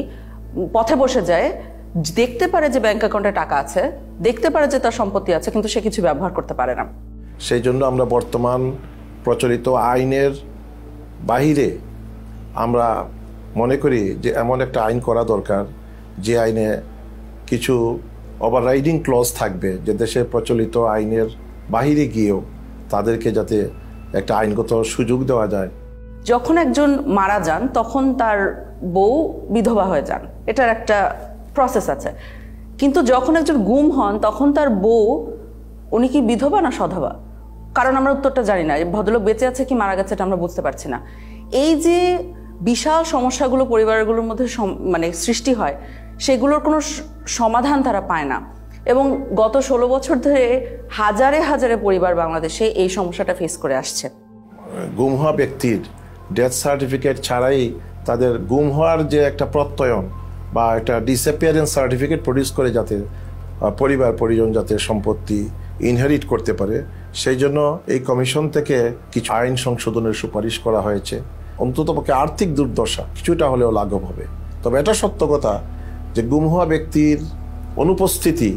পথে বসে যায়, দেখতে পারে যে ব্যাংক অ্যাকাউন্টে টাকা আছে, দেখতে পারে যে তার সম্পত্তি আছে, কিন্তু সে কিছু ব্যবহার করতে পারে না। সেই জন্য আমরা বর্তমান প্রচলিত আইনের বাহিরে আমরা মনে করি যে এমন একটা আইন করা দরকার যে আইনে কিছু ওভাররাইডিং ক্লজ থাকবে, যে দেশের প্রচলিত আইনের বাহিরে গিয়েও তাদেরকে যাতে একটা আইনগত সুযোগ দেওয়া যায়। যখন একজন মারা যান তখন তার বউ বিধবা হয়ে যান, এটার একটা প্রসেস আছে। কিন্তু যখন একজন গুম হন তখন তার বউ, উনি কি বিধবা না সধবা? কারণ আমরা উত্তরটা জানি না। ভদ্রলোক বেঁচে আছে কি মারা গেছে এটা আমরা বুঝতে পারছি না। এই যে বিশাল সমস্যাগুলো পরিবারগুলোর মধ্যে মানে সৃষ্টি হয়, সেগুলোর কোনো সমাধান তারা পায় না। এবং গত 16 বছর ধরে হাজারে হাজারে পরিবার বাংলাদেশে এই সমস্যাটা ফেস করে আসছে। গুম হওয়া ব্যক্তির ডেথ সার্টিফিকেট ছাড়াই তাদের গুম হওয়ার যে একটা প্রত্যয়ন বা একটা ডিসঅ্যাপিয়ারেন্স সার্টিফিকেট প্রডিউস করে যাতে পরিবার পরিজন যাতে সম্পত্তি ইনহেরিট করতে পারে, সেই জন্য এই কমিশন থেকে কিছু আইন সংশোধনের সুপারিশ করা হয়েছে। অন্ততপক্ষে আর্থিক দুর্দশা কিছুটা হলেও লাঘব হবে। তবে এটা সত্য কথা যে গুম হওয়া ব্যক্তির অনুপস্থিতি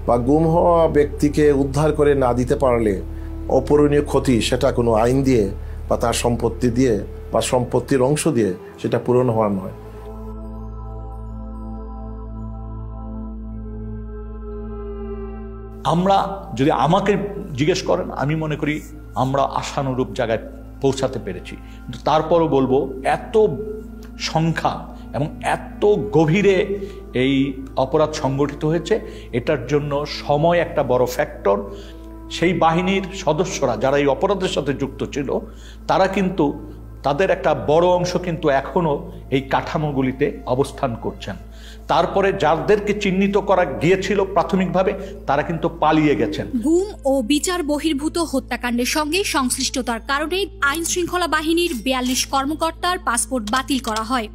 বা গুম হওয়া ব্যক্তিকে উদ্ধার করে না দিতে পারলে অপূরণীয় ক্ষতি সেটা কোনো আইন দিয়ে বা তার সম্পত্তি দিয়ে বা সম্পত্তির অংশ দিয়ে সেটা পূরণ হওয়ার নয়। আমরা যদি আমাকে জিজ্ঞেস করেন, আমি মনে করি আমরা আশানুরূপ জায়গায় পৌঁছাতে পেরেছি। কিন্তু তারপরও বলবো, এত সংখ্যা এবং এত গভীরে এই অপরাধ সংগঠিত হয়েছে, এটার জন্য সময় একটা বড় ফ্যাক্টর। সেই বাহিনীর সদস্যরা যারা এই অপরাধের সাথে যুক্ত ছিল, তারা কিন্তু তাদের একটা বড় অংশ কিন্তু এখনো এই কাঠামোগুলিতে অবস্থান করছেন। তারপরে যাদেরকে চিহ্নিত করা গিয়েছিল প্রাথমিকভাবে, তারা কিন্তু পালিয়ে গেছেন। গুম ও বিচার বহির্ভূত হত্যাকাণ্ডের সঙ্গে সংশ্লিষ্টতার কারণে আইন শৃঙ্খলা বাহিনীর 42 কর্মকর্তার পাসপোর্ট বাতিল করা হয়।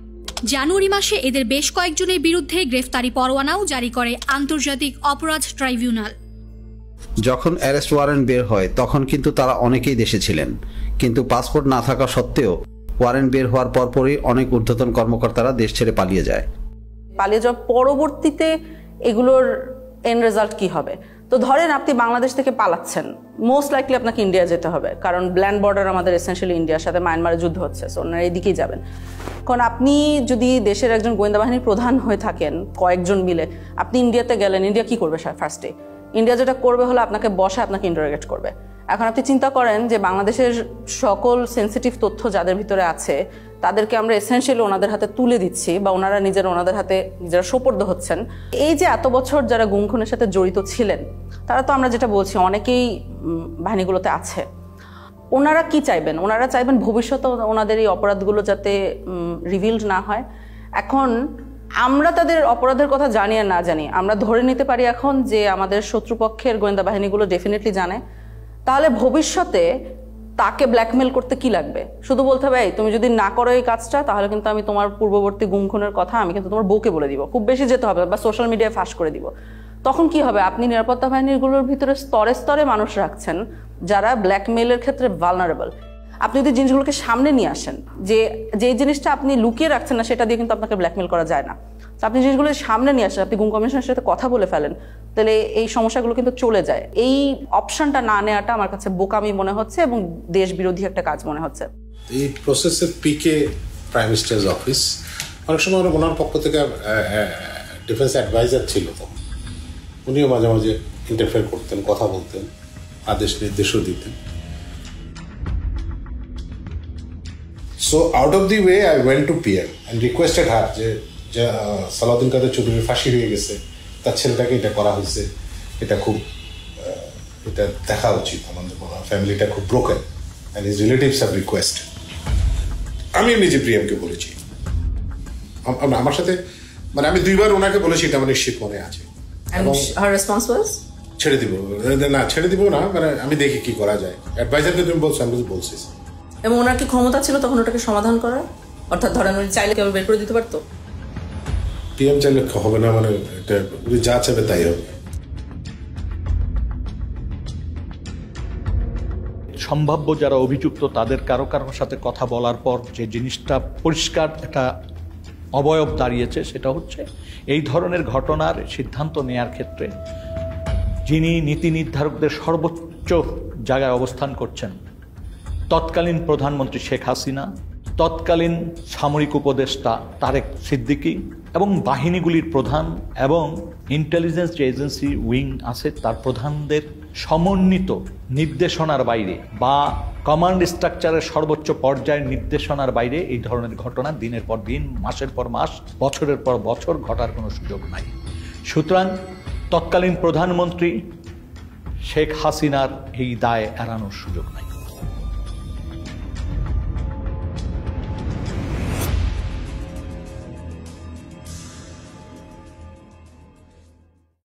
জানুয়ারি মাসে এদের বেশ কয়েকজনের বিরুদ্ধে গ্রেফতারি পরোয়ানাও জারি করে আন্তর্জাতিক অপরাধ ট্রাইব্যুনাল। যখন অ্যারেস্ট ওয়ারেন্ট বের হয় তখন কিন্তু তারা অনেকেই দেশে ছিলেন, কিন্তু পাসপোর্ট না থাকা সত্ত্বেও ওয়ারেন্ট বের হওয়ার পরপরই অনেক ঊর্ধ্বতন কর্মকর্তারা দেশ ছেড়ে পালিয়ে যায়। পালিয়ে যাওয়ার পরবর্তীতে এগুলোর এন্ড রেজাল্ট কি হবে? তো ধরেন আপনি বাংলাদেশ থেকে পালাচ্ছেন, মোস্ট লাইকলি আপনাকে ইন্ডিয়া যেতে হবে, কারণ ল্যান্ড বর্ডার আমাদের এসেনশিয়ালি ইন্ডিয়ার সাথে, মায়ানমারে যুদ্ধ হচ্ছে, সো ওনারা এদিকেই যাবেন। কারণ আপনি যদি দেশের একজন গোয়েন্দা বাহিনীর প্রধান হয়ে থাকেন, কয়েকজন মিলে আপনি ইন্ডিয়াতে গেলেন, ইন্ডিয়া কি করবে ফার্স্টে? ইন্ডিয়া যেটা করবে হলো আপনাকে বসে আপনাকে ইন্টারোগেট করবে। এখন আপনি চিন্তা করেন যে বাংলাদেশের সকল সেন্সিটিভ তথ্য যাদের ভিতরে আছে তাদেরকে আমরা এসেনশিয়ালি ওনাদের হাতে তুলে দিচ্ছি, বা ওনারা ওনাদের হাতে নিজেরা সোপর্দ হচ্ছেন। এই যে এত বছর যারা গুম খুনের সাথে জড়িত ছিলেন, তারা তো আমরা যেটা বলছি অনেকেই বাহিনীগুলোতে আছে। ওনারা কি চাইবেন? ওনারা চাইবেন ভবিষ্যতে ওনাদের এই অপরাধগুলো যাতে রিভিলড না হয়। এখন আমরা তাদের অপরাধের কথা জানি আর না জানি, আমরা ধরে নিতে পারি এখন যে আমাদের শত্রুপক্ষের গোয়েন্দা বাহিনীগুলো ডেফিনেটলি জানে। তাহলে ভবিষ্যতে তাকে ব্ল্যাকমেল করতে কি লাগবে? শুধু বলতে হবে, তুমি যদি না করো এই কাজটা, তাহলে কিন্তু আমি তোমার পূর্ববর্তী গুম খুনের কথা আমি কিন্তু তোমার বউকে বলে দিব, খুব বেশি যেতে হবে, বা সোশ্যাল মিডিয়ায় ফাঁস করে দিব। তখন কি হবে? আপনি নিরাপত্তা বাহিনীগুলোর ভিতরে স্তরে স্তরে মানুষ রাখছেন যারা ব্ল্যাকমেলের ক্ষেত্রে ভালনারেবল। আপনি যদি জিনিসগুলোকে সামনে নিয়ে আসেন, যে জিনিসটা আপনি লুকিয়ে রাখছেন না, সেটা দিয়ে কিন্তু আপনাকে ব্ল্যাকমেল করা যায় না। তো আপনি জিনিসগুলো সামনে নিয়ে আসেন, আপনি গুম কমিশনের সাথে কথা বলে ফেলেন, তাহলে এই সমস্যাগুলো কিন্তু চলে যায়। এই অপশনটা না নেওয়াটা আমার কাছে বোকামি মনে হচ্ছে এবং দেশ বিরোধী একটা কাজ মনে হচ্ছে। এই প্রসেসের পিকে প্রাইম মিনিস্টার্স অফিস, অনেক সময় ওনার পক্ষ থেকে ডিফেন্স অ্যাডভাইজার ছিল, তো উনিও মাঝে মাঝে ইন্টারফেয়ার করতেন, কথা বলতেন, আদেশ নির্দেশও দিতেন। So out of the way I went to PM and requested her যে সালাউদ্দিন কাদের চৌধুরীর ফাঁসি হয়ে গেছে, তার ছেলেটাকে এটা করা হয়েছে, এটা খুব এটা দেখা উচিত আমাদের ফ্যামিলিটা খুব broken and his relatives have requested. আমি নিজে প্রিয়ামকে বলেছি, আমার সাথে মানে আমি 2 বার ওনাকে বলেছি, এটা আমার নিশ্চিত মনে আছে। ছেড়ে দিব না, ছেড়ে দিব না, মানে আমি দেখি কি করা যায়। অ্যাডভাইজারকে তুমি বলছো, আমি বলছি। এবং ওনার কি ক্ষমতা ছিল তখন ওটাকে সমাধান করার? অর্থাৎ ধরেন উনি চাইলে কেউ বের করে দিতে পারতো? পিএম চাইলে হবে না, মানে এটা উনি যা চাইবে তাই হবে। সম্ভাব্য যারা অভিযুক্ত তাদের কারো কারোর সাথে কথা বলার পর যে জিনিসটা পরিষ্কার একটা অবয়ব দাঁড়িয়েছে, সেটা হচ্ছে এই ধরনের ঘটনার সিদ্ধান্ত নেয়ার ক্ষেত্রে যিনি নীতি নির্ধারকদের সর্বোচ্চ জায়গায় অবস্থান করছেন, তৎকালীন প্রধানমন্ত্রী শেখ হাসিনা, তৎকালীন সামরিক উপদেষ্টা তারেক সিদ্দিকী এবং বাহিনীগুলির প্রধান এবং ইন্টেলিজেন্স যে এজেন্সি উইং আছে তার প্রধানদের সমন্বিত নির্দেশনার বাইরে বা কমান্ড স্ট্রাকচারের সর্বোচ্চ পর্যায়ের নির্দেশনার বাইরে এই ধরনের ঘটনা দিনের পর দিন, মাসের পর মাস, বছরের পর বছর ঘটার কোনো সুযোগ নাই। সুতরাং তৎকালীন প্রধানমন্ত্রী শেখ হাসিনার এই দায় এড়ানোর সুযোগ নাই।